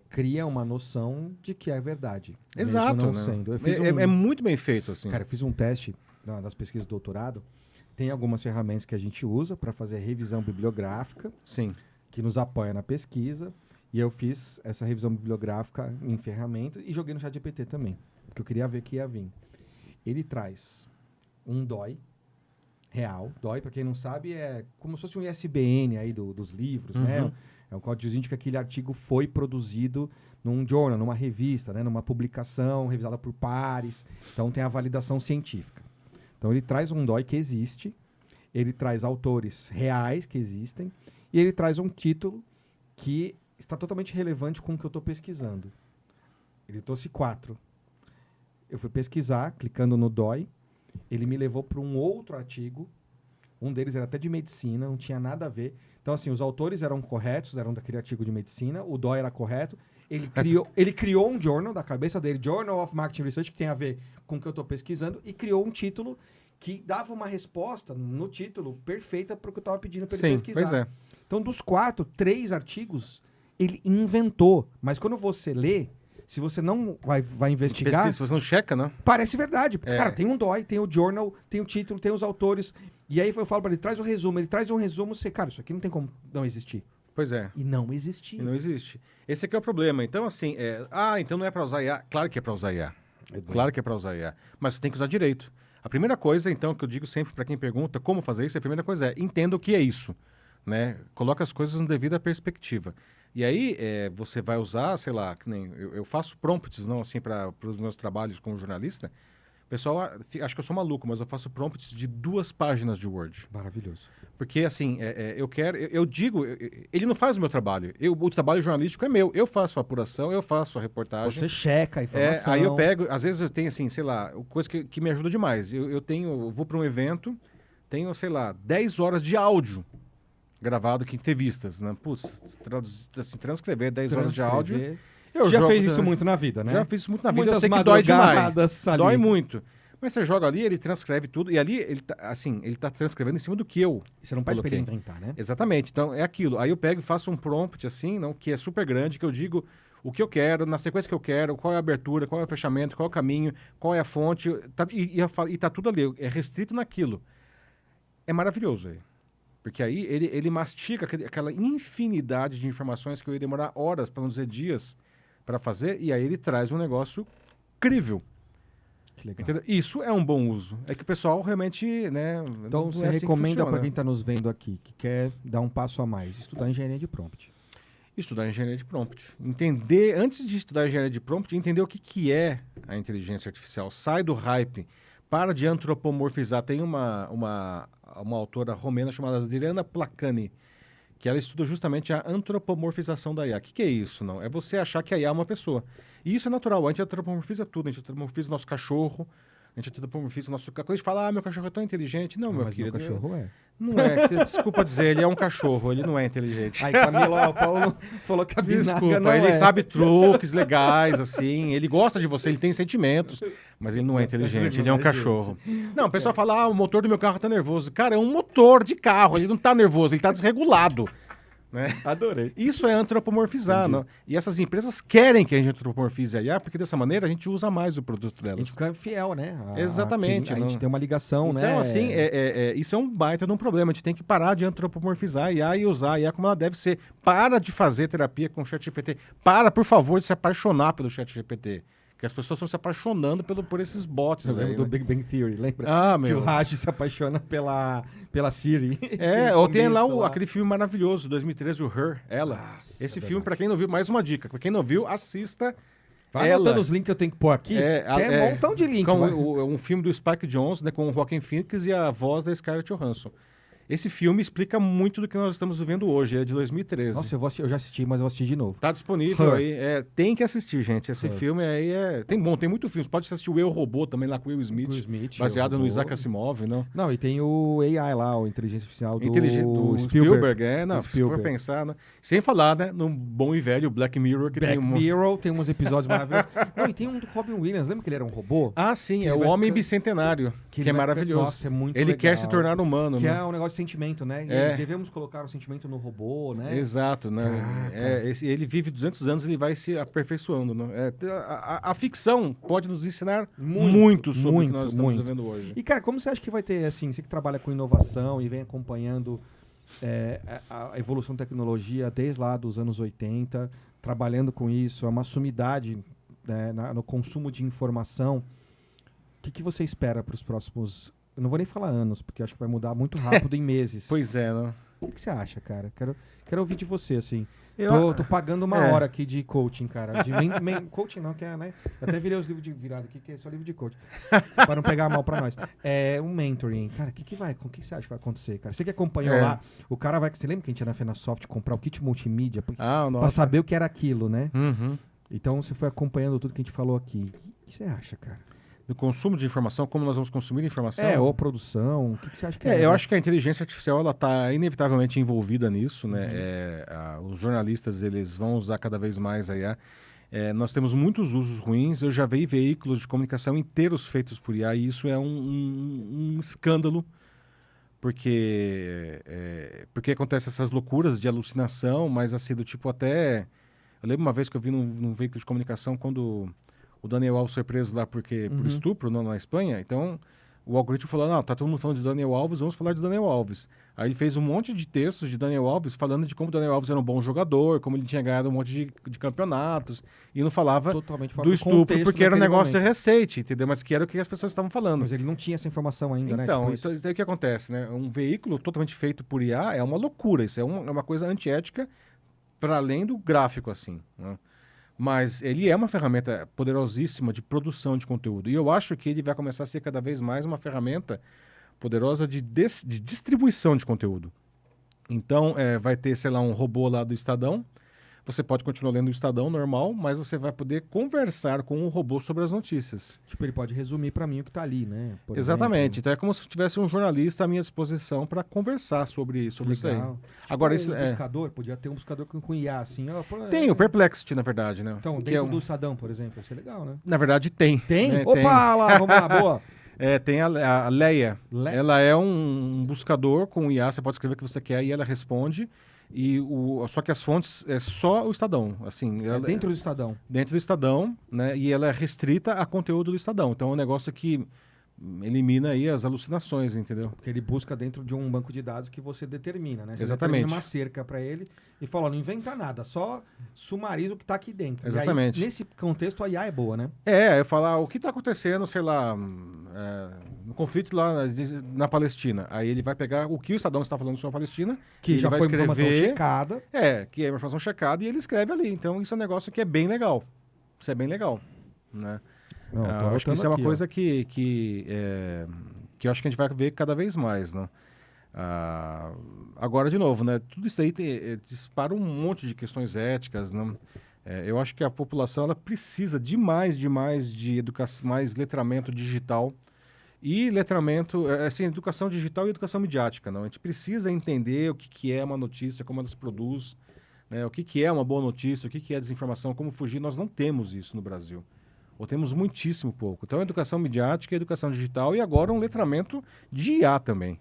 cria uma noção de que é verdade. Exato. Não né? sendo. É muito bem feito, assim. Cara, eu fiz um teste das pesquisas de doutorado. Tem algumas ferramentas que a gente usa para fazer revisão bibliográfica. Sim. Que nos apoia na pesquisa. E eu fiz essa revisão bibliográfica em ferramenta e joguei no ChatGPT também. Porque eu queria ver o que ia vir. Ele traz um DOI real. DOI, para quem não sabe, é como se fosse um ISBN aí dos livros, né? É um códigozinho de que aquele artigo foi produzido num journal, numa revista, né? Numa publicação revisada por pares. Então tem a validação científica. Então ele traz um DOI que existe, ele traz autores reais que existem e ele traz um título que está totalmente relevante com o que eu estou pesquisando. Ele trouxe 4. Eu fui pesquisar, clicando no DOI, ele me levou para um outro artigo, um deles era até de medicina, não tinha nada a ver. Então, assim, os autores eram corretos, eram daquele artigo de medicina, o DOI era correto, ele criou um journal da cabeça dele, Journal of Marketing Research, que tem a ver com o que eu estou pesquisando e criou um título que dava uma resposta no título perfeita para o que eu estava pedindo para ele pesquisar. Pois é. Então, dos 4, 3 artigos ele inventou. Mas quando você lê, se você não vai investigar, Pesquisa, se você não checa, né? parece verdade. É. Cara, tem um DOI, tem o journal, tem o título, tem os autores. E aí eu falo para ele, traz o resumo. Ele traz um resumo, você, cara, isso aqui não tem como não existir. Pois é. E não existia. E não existe. Esse aqui é o problema. Então, assim, então não é para usar IA. Claro que é para usar IA. Claro que é para usar IA. Mas você tem que usar direito. A primeira coisa, então, que eu digo sempre para quem pergunta como fazer isso, a primeira coisa é, entenda o que é isso. Né? Coloca as coisas na devida perspectiva. E aí, você vai usar, sei lá, que nem eu faço prompts, não assim, para os meus trabalhos como jornalista. O pessoal acha que eu sou maluco, mas eu faço prompts de 2 páginas de Word. Maravilhoso. Porque, assim, eu digo, ele não faz o meu trabalho. O trabalho jornalístico é meu. Eu faço a apuração, eu faço a reportagem. Você checa a informação. Aí eu pego, às vezes eu tenho, assim, sei lá, coisa que me ajuda demais. Eu vou para um evento, tenho, sei lá, 10 horas de áudio gravado que entrevistas, né? Putz, transcrever 10 horas de áudio. Você já fez isso muito na vida, né? Já fiz isso muito na vida. Muitas eu sei que dói demais. ali. Dói muito. Mas você joga ali, ele transcreve tudo, e ali ele tá transcrevendo em cima do que eu Você não pode coloquei. inventar, né? Exatamente. Então, é aquilo. Aí eu pego e faço um prompt, assim, não, que é super grande, que eu digo o que eu quero, na sequência que eu quero, qual é a abertura, qual é o fechamento, qual é o caminho, qual é a fonte, e tá tudo ali, é restrito naquilo. É maravilhoso aí. Porque aí ele mastiga aquela infinidade de informações que eu ia demorar horas, para não dizer dias, para fazer, e aí ele traz um negócio incrível. Que legal. Entendeu? Isso é um bom uso. É que o pessoal realmente, né? Então, você assim que recomenda funciona. para quem está nos vendo aqui, que quer dar um passo a mais, estudar engenharia de prompt. Estudar engenharia de prompt. Entender, antes de estudar engenharia de prompt, entender o que é a inteligência artificial. Sai do hype. Para de antropomorfizar. Tem uma autora romena chamada Adriana Placani, que ela estuda justamente a antropomorfização da IA. O que é isso? Não? É você achar que a IA é uma pessoa. E isso é natural. A gente antropomorfiza tudo. A gente antropomorfiza o nosso cachorro. A gente antropomorfiza o nosso... Quando a gente fala, meu cachorro é tão inteligente. Não, meu mas querido. meu cachorro é. Não é. Desculpa dizer, ele é um cachorro. Ele não é inteligente. Aí, Camila, o Paulo falou que a bisnaga Desculpa, não ele é. sabe truques legais, assim. Ele gosta de você, ele tem sentimentos, mas ele não é inteligente, ele é um cachorro. Não, o pessoal fala, o motor do meu carro tá nervoso. Cara, é um motor de carro, ele não tá nervoso, ele tá desregulado. Né? Adorei. Isso é antropomorfizar, não? E essas empresas querem que a gente antropomorfize a IA, porque dessa maneira a gente usa mais o produto A gente delas. fica fiel, né? Exatamente, A não? gente tem uma ligação, né? Então, assim, isso é um baita de um problema. A gente tem que parar de antropomorfizar a IA e usar a IA como ela deve ser. Para de fazer terapia com o ChatGPT. Para, por favor, de se apaixonar pelo ChatGPT. Que as pessoas estão se apaixonando por esses bots. Eu aí, lembro do né? Big Bang Theory, lembra? Ah, Que meu. o Raj se apaixona pela Siri. Ou tem lá Começa aquele filme maravilhoso, 2013, o Her, Ela. Nossa, Esse verdade. filme, pra quem não viu, mais uma dica. Pra quem não viu, assista Vai Ela. anotando os links que eu tenho que pôr aqui. Um montão de link. Com vai. um filme do Spike Jonze, né, com o Joaquin Phoenix e a voz da Scarlett Johansson. Esse filme explica muito do que nós estamos vivendo hoje, é de 2013. Nossa, eu já assisti, mas eu vou assistir de novo. Tá disponível Her. aí. Tem que assistir, gente. Esse filme aí tem muito filme. Você pode assistir o Eu, Robô também, lá com o Will Smith. Will Smith, baseado Eu, no Robô. Isaac Asimov, não? Não, e tem o AI lá, o inteligência artificial Do do Spielberg, Do se for Spielberg. pensar, né? Sem falar, né, no bom e velho Black Mirror, que Black tem Mirror, tem uns episódios maravilhosos. Não, e tem um do Robin Williams, lembra que ele era um robô? Ah, sim, Que é ele o vai Homem ficando- Bicentenário, que ele é vai ficando- maravilhoso. Nossa, é muito Ele legal. quer se tornar humano, Que né? é um negócio de sentimento, né? E devemos colocar o sentimento no robô, né? Exato, né? Caraca. Ele vive 200 anos, ele vai se aperfeiçoando, né? A ficção pode nos ensinar muito sobre o que nós estamos vivendo hoje. E, cara, como você acha que vai ter, assim, você que trabalha com inovação e vem acompanhando a evolução da tecnologia desde lá dos anos 80, trabalhando com isso, é uma sumidade, né, no consumo de informação. O que você espera para os próximos... Eu não vou nem falar anos, porque acho que vai mudar muito rápido em meses. Pois é, né? O que você acha, cara? Quero ouvir de você, assim. Eu- Tô pagando uma É. hora aqui de coaching, cara. De coaching não, que é, né? Eu até virei os livros de virado aqui, que é só livro de coaching. Para não pegar mal pra nós. É um mentoring. Cara, o que você acha que vai acontecer, cara? Você que acompanhou É. lá, o cara vai... Você lembra que a gente ia na Fenasoft comprar o kit multimídia? Ah, Pra nossa. saber o que era aquilo, né? Uhum. Então você foi acompanhando tudo que a gente falou aqui. O que você acha, cara? Do consumo de informação, como nós vamos consumir informação. Ou produção, o que você acha que Eu acho que a inteligência artificial ela está inevitavelmente envolvida nisso, né? Os jornalistas eles vão usar cada vez mais a IA. Nós temos muitos usos ruins. Eu já vi veículos de comunicação inteiros feitos por IA e isso é um escândalo, porque acontecem essas loucuras de alucinação, mas assim, do tipo até... Eu lembro uma vez que eu vi num veículo de comunicação quando o Daniel Alves foi preso lá por estupro na Espanha. Então, o algoritmo falou, não, tá todo mundo falando de Daniel Alves, vamos falar de Daniel Alves. Aí ele fez um monte de textos de Daniel Alves falando de como o Daniel Alves era um bom jogador, como ele tinha ganhado um monte de campeonatos, e não falava Totalmente fora do do estupro contexto porque era um daquele negócio momento. recente, entendeu? Mas que era o que as pessoas estavam falando. Mas ele não tinha essa informação ainda, né? Então, Tipo isso. então o que acontece, né? Um veículo totalmente feito por IA é uma loucura, isso é uma coisa antiética para além do gráfico, assim, né? Mas ele é uma ferramenta poderosíssima de produção de conteúdo. E eu acho que ele vai começar a ser cada vez mais uma ferramenta poderosa de distribuição de conteúdo. Então, vai ter, sei lá, um robô lá do Estadão. Você pode continuar lendo o Estadão normal, mas você vai poder conversar com o robô sobre as notícias. Tipo, ele pode resumir pra mim o que tá ali, né? Por Exatamente. exemplo. Então é como se tivesse um jornalista à minha disposição para conversar sobre isso aí. Legal. Tipo, Agora, um isso buscador, podia ter um buscador com IA, assim, ó. tem o Perplexity, na verdade, né? Então, Que dentro é do Estadão, por exemplo, ia ser legal, né? Na verdade, tem. Tem? Né? Opa, lá, vamos lá, boa. Tem a Leia. Le- Ela é um buscador com IA, você pode escrever o que você quer e ela responde. Só que as fontes é só o Estadão. Assim, É dentro do Estadão. dentro do Estadão, né? E ela é restrita a conteúdo do Estadão. Então é um negócio que elimina aí as alucinações, entendeu? Porque ele busca dentro de um banco de dados que você determina, né? Você Exatamente. determina uma cerca pra ele e fala, ó, não inventa nada, só sumariza o que tá aqui dentro. Exatamente. E aí, nesse contexto, a IA é boa, né? Eu falar o que está acontecendo, sei lá, no conflito lá na Palestina. Aí ele vai pegar o que o Estadão está falando sobre a Palestina, Que ele já vai foi informação escrever, checada. que é uma informação checada e ele escreve ali. Então isso é um negócio que é bem legal. Isso é bem legal, né? Não, tô Acho que anotando isso é uma aqui, ó. coisa que eu acho que a gente vai ver cada vez mais, né? Agora, de novo, né? Tudo isso aí dispara um monte de questões éticas, né? Eu acho que a população ela precisa demais de educação, mais letramento digital e letramento, assim, educação digital e educação midiática, não? A gente precisa entender o que é uma notícia, como ela se produz, né? O que é uma boa notícia, o que é desinformação, como fugir. Nós não temos isso no Brasil. Ou temos muitíssimo pouco. Então, educação midiática, educação digital e agora um letramento de IA também.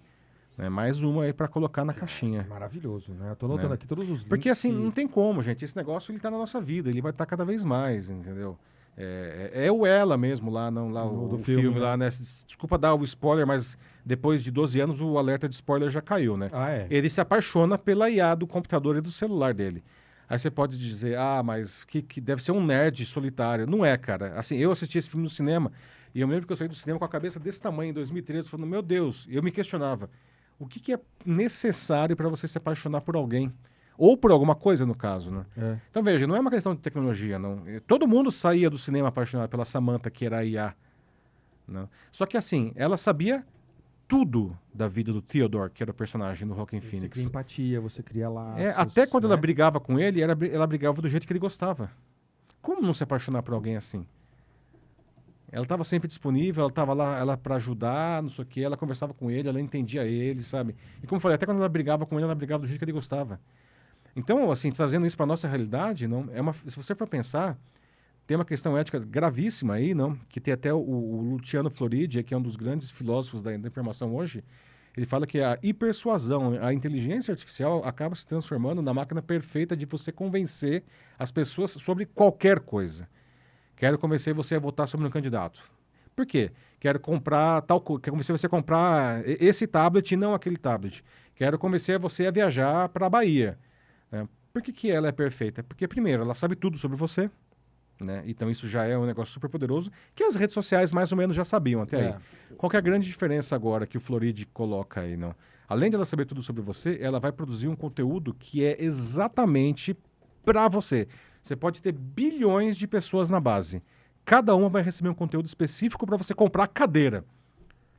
Né? Mais uma aí para colocar na caixinha. Maravilhoso, né? Eu tô anotando Né? aqui todos os links. Porque assim, que- não tem como, gente. Esse negócio ele tá na nossa vida, ele vai estar cada vez mais, entendeu? É o Ela mesmo lá, não, lá Do o filme, filme né? lá, né? Desculpa dar o spoiler, mas depois de 12 anos o alerta de spoiler já caiu, né? Ah, é? Ele se apaixona pela IA do computador e do celular dele. Aí você pode dizer, mas que deve ser um nerd solitário. Não é, cara. Assim, eu assisti esse filme no cinema e eu me lembro que eu saí do cinema com a cabeça desse tamanho em 2013, falando, meu Deus, eu me questionava, o que é necessário para você se apaixonar por alguém? Ou por alguma coisa, no caso, né? É. Então, veja, não é uma questão de tecnologia, não. Todo mundo saía do cinema apaixonado pela Samantha, que era a IA. Não? Só que, assim, ela sabia tudo da vida do Theodore, que era o personagem do Joaquin Você Phoenix. cria empatia, você cria laços. Até quando ela né? brigava com ele, ela brigava do jeito que ele gostava. Como não se apaixonar por alguém assim? Ela estava sempre disponível, ela estava lá ela para ajudar, não sei o quê, ela conversava com ele, ela entendia ele, sabe? E como eu falei, até quando ela brigava com ele, ela brigava do jeito que ele gostava. Então, assim, trazendo isso para nossa realidade, não se você for pensar, tem uma questão ética gravíssima aí, não? Que tem até o Luciano Floridi, que é um dos grandes filósofos da informação hoje. Ele fala que a hipersuasão, a inteligência artificial acaba se transformando na máquina perfeita de você convencer as pessoas sobre qualquer coisa. Quero convencer você a votar sobre um candidato. Por quê? Quero comprar tal coisa. Quero convencer você a comprar esse tablet e não aquele tablet. Quero convencer você a viajar para a Bahia. Né? Por que ela é perfeita? Porque, primeiro, ela sabe tudo sobre você. Né? Então isso já é um negócio super poderoso que as redes sociais mais ou menos já sabiam até aí. Qual que é a grande diferença agora que o Floridi coloca aí? Não? Além de ela saber tudo sobre você, ela vai produzir um conteúdo que é exatamente para você. Você pode ter bilhões de pessoas na base. Cada uma vai receber um conteúdo específico para você comprar a cadeira.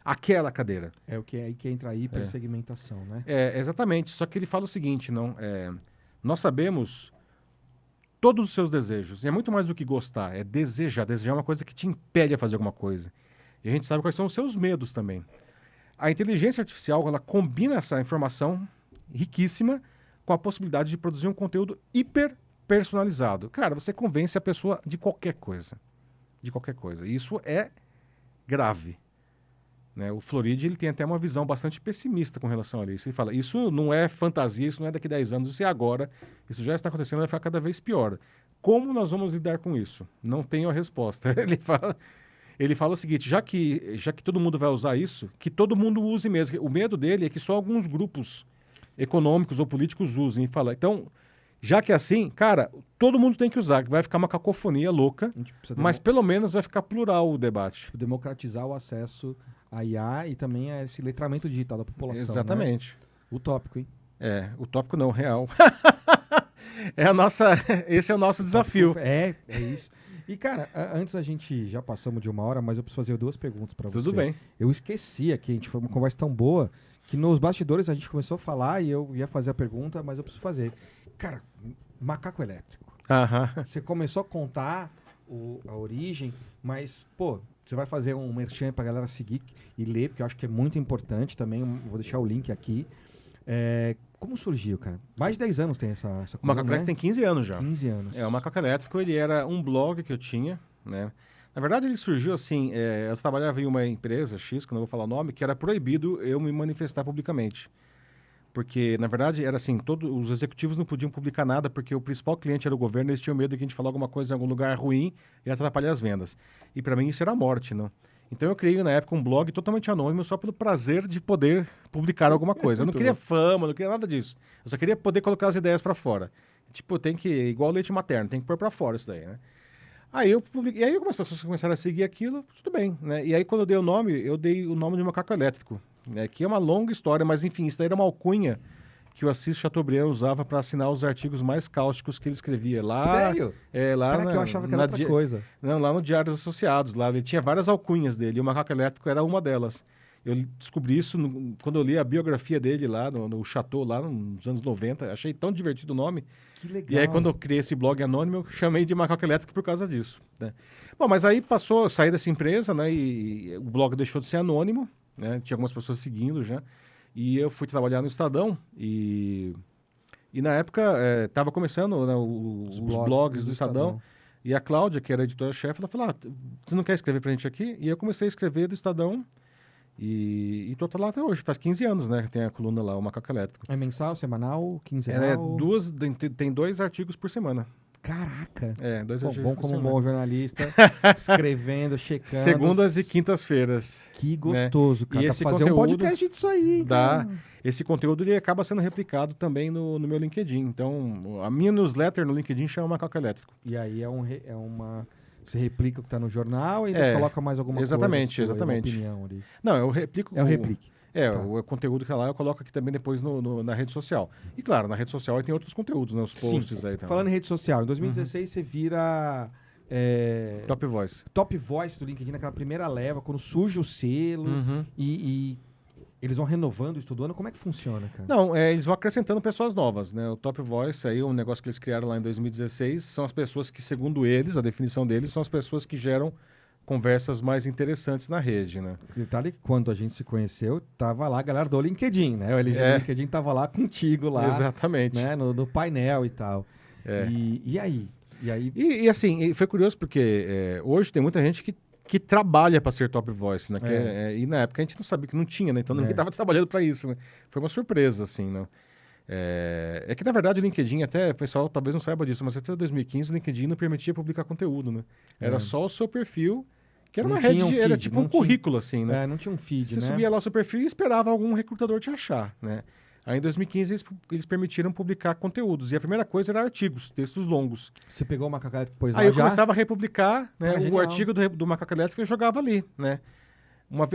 Aquela cadeira. É o que aí que entra a hipersegmentação, né? Exatamente. Só que ele fala o seguinte, nós sabemos todos os seus desejos. E é muito mais do que gostar, é desejar. Desejar é uma coisa que te impele a fazer alguma coisa. E a gente sabe quais são os seus medos também. A inteligência artificial, ela combina essa informação riquíssima com a possibilidade de produzir um conteúdo hiper personalizado. Cara, você convence a pessoa de qualquer coisa. De qualquer coisa. Isso é grave. Né? O Floride, ele tem até uma visão bastante pessimista com relação a isso. Ele fala, isso não é fantasia, isso não é daqui a 10 anos, isso é agora, isso já está acontecendo, vai ficar cada vez pior. Como nós vamos lidar com isso? Não tenho a resposta. Ele fala o seguinte, já que todo mundo vai usar isso, que todo mundo use mesmo. O medo dele é que só alguns grupos econômicos ou políticos usem. E fala, então, já que é assim, cara, todo mundo tem que usar, que vai ficar uma cacofonia louca, mas pelo menos vai ficar plural o debate. Democratizar o acesso a IA e também a esse letramento digital da população. Exatamente. Né? Utópico, hein? Utópico não, real. Esse é o nosso desafio. É isso. E, cara, antes a gente já passamos de 1 hora, mas eu preciso fazer 2 perguntas pra você. Tudo bem. Eu esqueci aqui, a gente foi uma conversa tão boa que nos bastidores a gente começou a falar e eu ia fazer a pergunta, mas eu preciso fazer. Cara, macaco elétrico. Você começou a contar a origem, mas, pô, você vai fazer um merchan pra galera seguir e ler, porque eu acho que é muito importante também. Vou deixar o link aqui. Como surgiu, cara? Mais de 10 anos tem essa O Macaco Elétrico tem 15 anos já. 15 anos. O Macaco Elétrico, ele era um blog que eu tinha, né? Na verdade, ele surgiu assim, eu trabalhava em uma empresa X, que eu não vou falar o nome, que era proibido eu me manifestar publicamente. Porque, na verdade, era assim, todos os executivos não podiam publicar nada, porque o principal cliente era o governo, eles tinham medo de que a gente falar alguma coisa em algum lugar ruim e atrapalhar as vendas. E para mim isso era a morte, não? Então eu criei na época um blog totalmente anônimo só pelo prazer de poder publicar alguma coisa. Eu não queria fama, não queria nada disso. Eu só queria poder colocar as ideias para fora. Tipo, tem que, igual leite materno, tem que pôr para fora isso daí, né? Aí eu publiquei, e aí algumas pessoas começaram a seguir aquilo, tudo bem, né? E aí quando eu dei o nome de Macaco Elétrico, né? Que é uma longa história, mas enfim, isso daí era uma alcunha que o Assis Chateaubriand usava para assinar os artigos mais cáusticos que ele escrevia lá. Sério? Lá que eu achava que era outra coisa. Não, lá no Diário dos Associados, lá ele tinha várias alcunhas dele, e o Macaco Elétrico era uma delas. Eu descobri isso quando eu li a biografia dele lá no Chateau, lá nos anos 90. Achei tão divertido o nome. Que legal. E aí, quando eu criei esse blog anônimo, eu chamei de Macaco Elétrico por causa disso. Né? Bom, mas aí eu saí dessa empresa, né? E o blog deixou de ser anônimo, né? Tinha algumas pessoas seguindo já. E eu fui trabalhar no Estadão e na época estava começando, né, os blogs do Estadão. E a Cláudia, que era a editora-chefe, ela falou, você não quer escrever pra gente aqui? E eu comecei a escrever do Estadão e tô lá até hoje. Faz 15 anos, né, que tem a coluna lá, o Macaco Elétrico. É mensal, semanal, quinzenal? Tem 2 artigos por semana. Caraca. 2 artigos bom por como um semana. bom jornalista, escrevendo, checando. Segundas e quintas-feiras. Que gostoso, cara. E Dá esse pra fazer um conteúdo podcast disso aí. dá. Cara. Esse conteúdo ele acaba sendo replicado também no meu LinkedIn. Então, a minha newsletter no LinkedIn chama Macaco Elétrico. E aí você replica o que tá no jornal e coloca mais alguma coisa. Exatamente. Uma opinião ali. Não, eu replico. o replique. Tá. O conteúdo que tá lá eu coloco aqui também depois na rede social. E claro, na rede social aí tem outros conteúdos, né? Os posts aí também. Falando em rede social, em 2016 você vira Top Voice. Top Voice do LinkedIn, naquela primeira leva, quando surge o selo e eles vão renovando isso todo ano. Como é que funciona, cara? Não, eles vão acrescentando pessoas novas, né? O Top Voice aí, um negócio que eles criaram lá em 2016, são as pessoas que, segundo eles, a definição deles, são as pessoas que geram conversas mais interessantes na rede, né? Detalhe que quando a gente se conheceu, tava lá a galera do LinkedIn, né? O LG do LinkedIn tava lá contigo lá. Exatamente. Né? No painel e tal. E aí? E assim, foi curioso porque hoje tem muita gente que trabalha para ser Top Voice, né? E na época a gente não sabia que não tinha, né? Então ninguém estava trabalhando para isso, né? Foi uma surpresa, assim, né? É que, na verdade, o LinkedIn, até o pessoal talvez não saiba disso, mas até 2015 o LinkedIn não permitia publicar conteúdo, né? Era só o seu perfil, que era Não uma tinha rede, um feed, era tipo um currículo, assim, né? não tinha um feed, Você né? subia lá o seu perfil e esperava algum recrutador te achar, né? Aí em 2015 eles permitiram publicar conteúdos, e a primeira coisa era artigos, textos longos. Você pegou o Macaco Elétrico depois lá Aí eu já? começava a republicar, né, Cara, o genial. artigo do Macaco Elétrico eu jogava ali, né?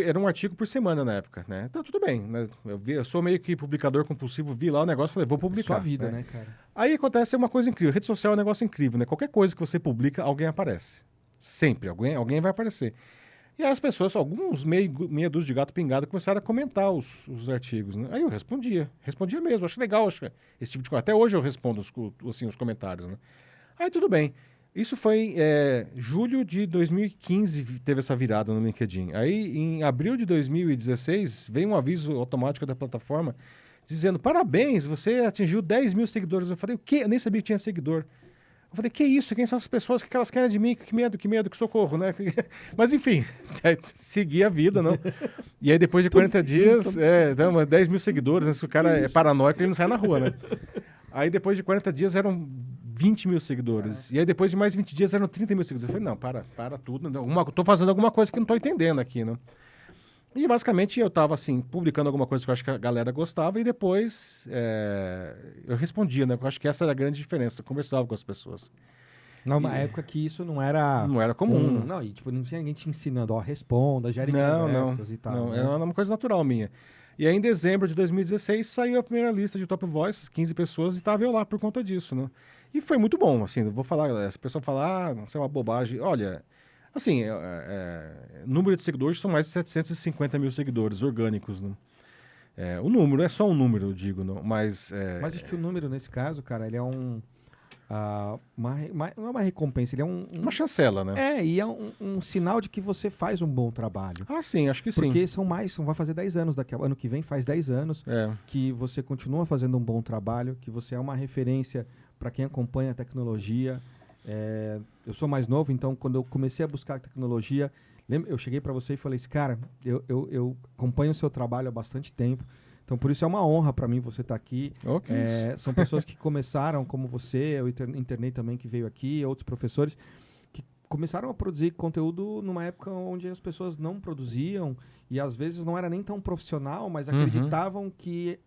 Era um artigo por semana na época, né? Então tudo bem, né? Eu sou meio que publicador compulsivo, vi lá o negócio e falei, vou publicar. Sua vida, né, cara? Aí acontece uma coisa incrível, rede social é um negócio incrível, né? Qualquer coisa que você publica, alguém aparece. Sempre, alguém vai aparecer. E aí as pessoas, alguns meia dúzia de gato pingado, começaram a comentar os artigos, né? Aí eu respondia mesmo, acho legal, esse tipo de coisa. Até hoje eu respondo os comentários, né? Aí tudo bem. Isso foi julho de 2015, teve essa virada no LinkedIn. Aí, em abril de 2016, veio um aviso automático da plataforma dizendo, parabéns, você atingiu 10 mil seguidores. Eu falei, o quê? Eu nem sabia que tinha seguidor. Eu falei, que isso? Quem são essas pessoas? O que elas querem de mim? Que medo, que socorro, né? Mas enfim, segui a vida, não? E aí depois de 40 dias, 10 mil seguidores, né? Se o cara é paranoico, ele não sai na rua, né? Aí depois de 40 dias eram 20 mil seguidores. E aí depois de mais 20 dias eram 30 mil seguidores. Eu falei, não, para tudo. Tô fazendo alguma coisa que eu não tô entendendo aqui, né? E basicamente eu tava assim, publicando alguma coisa que eu acho que a galera gostava e depois eu respondia, né? Eu acho que essa era a grande diferença. Eu conversava com as pessoas. Numa época que isso não era... Não era comum. Não, e tipo, não tinha ninguém te ensinando, responda, gere Não, conversas e tal. Não, né? era uma coisa natural minha. E aí em dezembro de 2016 saiu a primeira lista de Top Voices, 15 pessoas, e tava eu lá por conta disso, né? E foi muito bom, assim, eu vou falar, as pessoas falam, isso é uma bobagem. Olha, assim, número de seguidores são mais de 750 mil seguidores orgânicos, né? O número, é só um número, eu digo, não, mas... Mas acho que o número, nesse caso, cara, ele é não é uma recompensa, ele é uma chancela, né? E é um sinal de que você faz um bom trabalho. Ah, sim, acho que sim. Porque vai fazer 10 anos, ano que vem faz 10 anos, que você continua fazendo um bom trabalho, que você é uma referência para quem acompanha a tecnologia. Eu sou mais novo, então quando eu comecei a buscar tecnologia, eu cheguei para você e falei assim, cara, eu acompanho o seu trabalho há bastante tempo, então por isso é uma honra para mim você estar aqui. São pessoas que começaram como você, eu internei também que veio aqui, outros professores, que começaram a produzir conteúdo numa época onde as pessoas não produziam e às vezes não era nem tão profissional, mas acreditavam que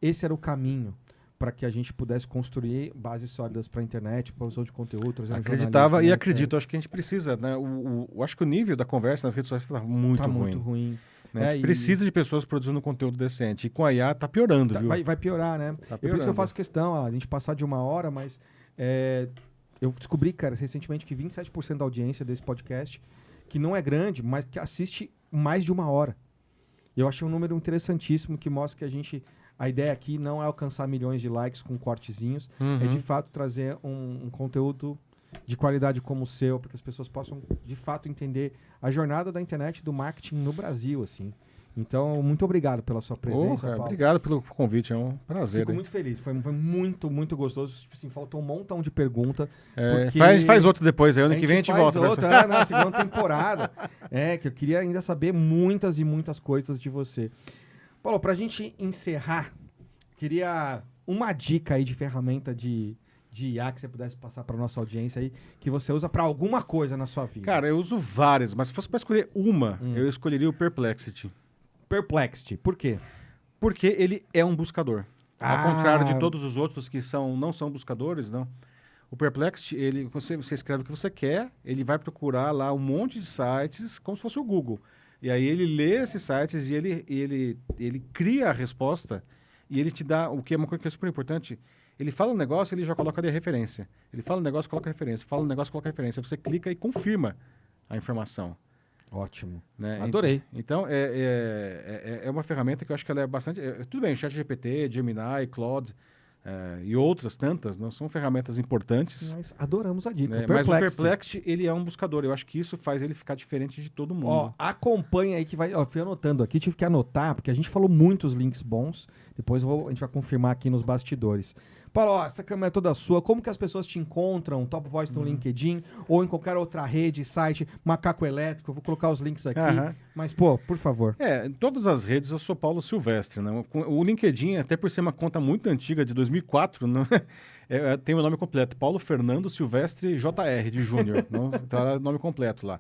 esse era o caminho para que a gente pudesse construir bases sólidas para a internet, produção de conteúdo. Acreditava e acredito. Acho que a gente precisa, né? Eu acho que o nível da conversa nas redes sociais está muito ruim. Muito ruim. Né? A gente precisa de pessoas produzindo conteúdo decente. E com a IA está piorando, viu? Vai piorar, né? Tá por isso eu faço questão, a gente passar de 1 hora, mas eu descobri, cara, recentemente que 27% da audiência desse podcast, que não é grande, mas que assiste mais de 1 hora. Eu achei um número interessantíssimo que mostra que a ideia aqui não é alcançar milhões de likes com cortezinhos, é de fato trazer um conteúdo de qualidade como o seu, para que as pessoas possam de fato entender a jornada da internet e do marketing no Brasil, assim. Então, muito obrigado pela sua presença, Paulo. Obrigado pelo convite, é um prazer. Fico muito feliz, foi muito, muito gostoso. Assim, faltou um montão de pergunta. Faz outro depois, aí ano que vem a gente volta. Outra, na segunda temporada. Que eu queria ainda saber muitas e muitas coisas de você. Paulo, pra gente encerrar, queria uma dica aí de ferramenta de IA que você pudesse passar para nossa audiência aí, que você usa para alguma coisa na sua vida. Cara, eu uso várias, mas se fosse para escolher uma, eu escolheria o Perplexity. Perplexity, por quê? Porque ele é um buscador. Ao contrário de todos os outros que não são buscadores, não. O Perplexity, você escreve o que você quer, ele vai procurar lá um monte de sites, como se fosse o Google. E aí ele lê esses sites e ele cria a resposta e ele te dá, o que é uma coisa que é super importante, ele fala um negócio, ele já coloca ali a referência. Ele fala um negócio, coloca a referência. Fala um negócio, coloca a referência. Você clica e confirma a informação. Ótimo. Né? Adorei. Então, é uma ferramenta que eu acho que ela é bastante... tudo bem, ChatGPT, Gemini, Claude e outras tantas, não são ferramentas importantes. Nós adoramos a dica. Né? Mas o Perplexity, ele é um buscador. Eu acho que isso faz ele ficar diferente de todo mundo. Acompanha aí que vai... eu fui anotando aqui, tive que anotar, porque a gente falou muitos links bons. Depois a gente vai confirmar aqui nos bastidores. Paulo, essa câmera é toda sua. Como que as pessoas te encontram? Top Voice no LinkedIn ou em qualquer outra rede, site, Macaco Elétrico. Eu vou colocar os links aqui. Mas, por favor. Em todas as redes eu sou Paulo Silvestre. Né? O LinkedIn, até por ser uma conta muito antiga, de 2004, né? Tem o nome completo. Paulo Fernando Silvestre JR, de Júnior. Então é o nome completo lá.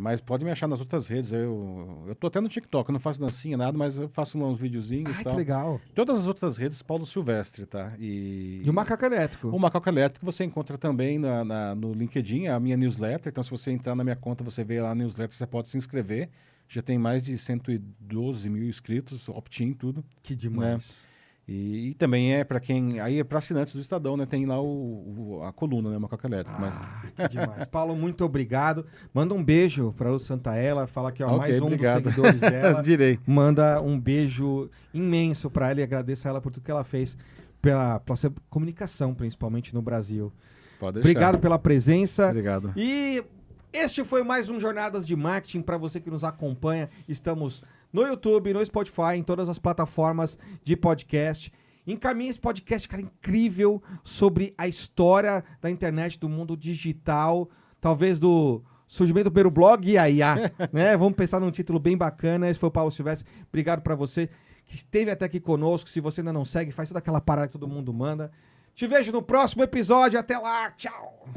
Mas pode me achar nas outras redes. Eu tô até no TikTok, eu não faço dancinha, nada, mas eu faço uns videozinhos e tal. Que legal. Todas as outras redes, Paulo Silvestre, tá? E o Macaco Elétrico. O Macaco Elétrico você encontra também no LinkedIn, a minha newsletter. Então, se você entrar na minha conta, você vê lá a newsletter, você pode se inscrever. Já tem mais de 112 mil inscritos, opt-in, tudo. Que demais. Né? E também para quem... Aí é para assinantes do Estadão, né? Tem lá a coluna, né? Macaco Elétrico. Que demais. Paulo, muito obrigado. Manda um beijo para Lu Santaella. Fala que mais um obrigado. dos seguidores dela. Direi. Manda um beijo imenso para ela e agradeça a ela por tudo que ela fez pela comunicação, principalmente no Brasil. Pode deixar. Obrigado pela presença. Obrigado. E este foi mais um Jornadas de Marketing para você que nos acompanha. Estamos no YouTube, no Spotify, em todas as plataformas de podcast. Encaminhe esse podcast, cara, incrível, sobre a história da internet, do mundo digital, talvez do surgimento do primeiro blog e a IA, né? Vamos pensar num título bem bacana. Esse foi o Paulo Silvestre. Obrigado pra você que esteve até aqui conosco. Se você ainda não segue, faz toda aquela parada que todo mundo manda. Te vejo no próximo episódio. Até lá. Tchau.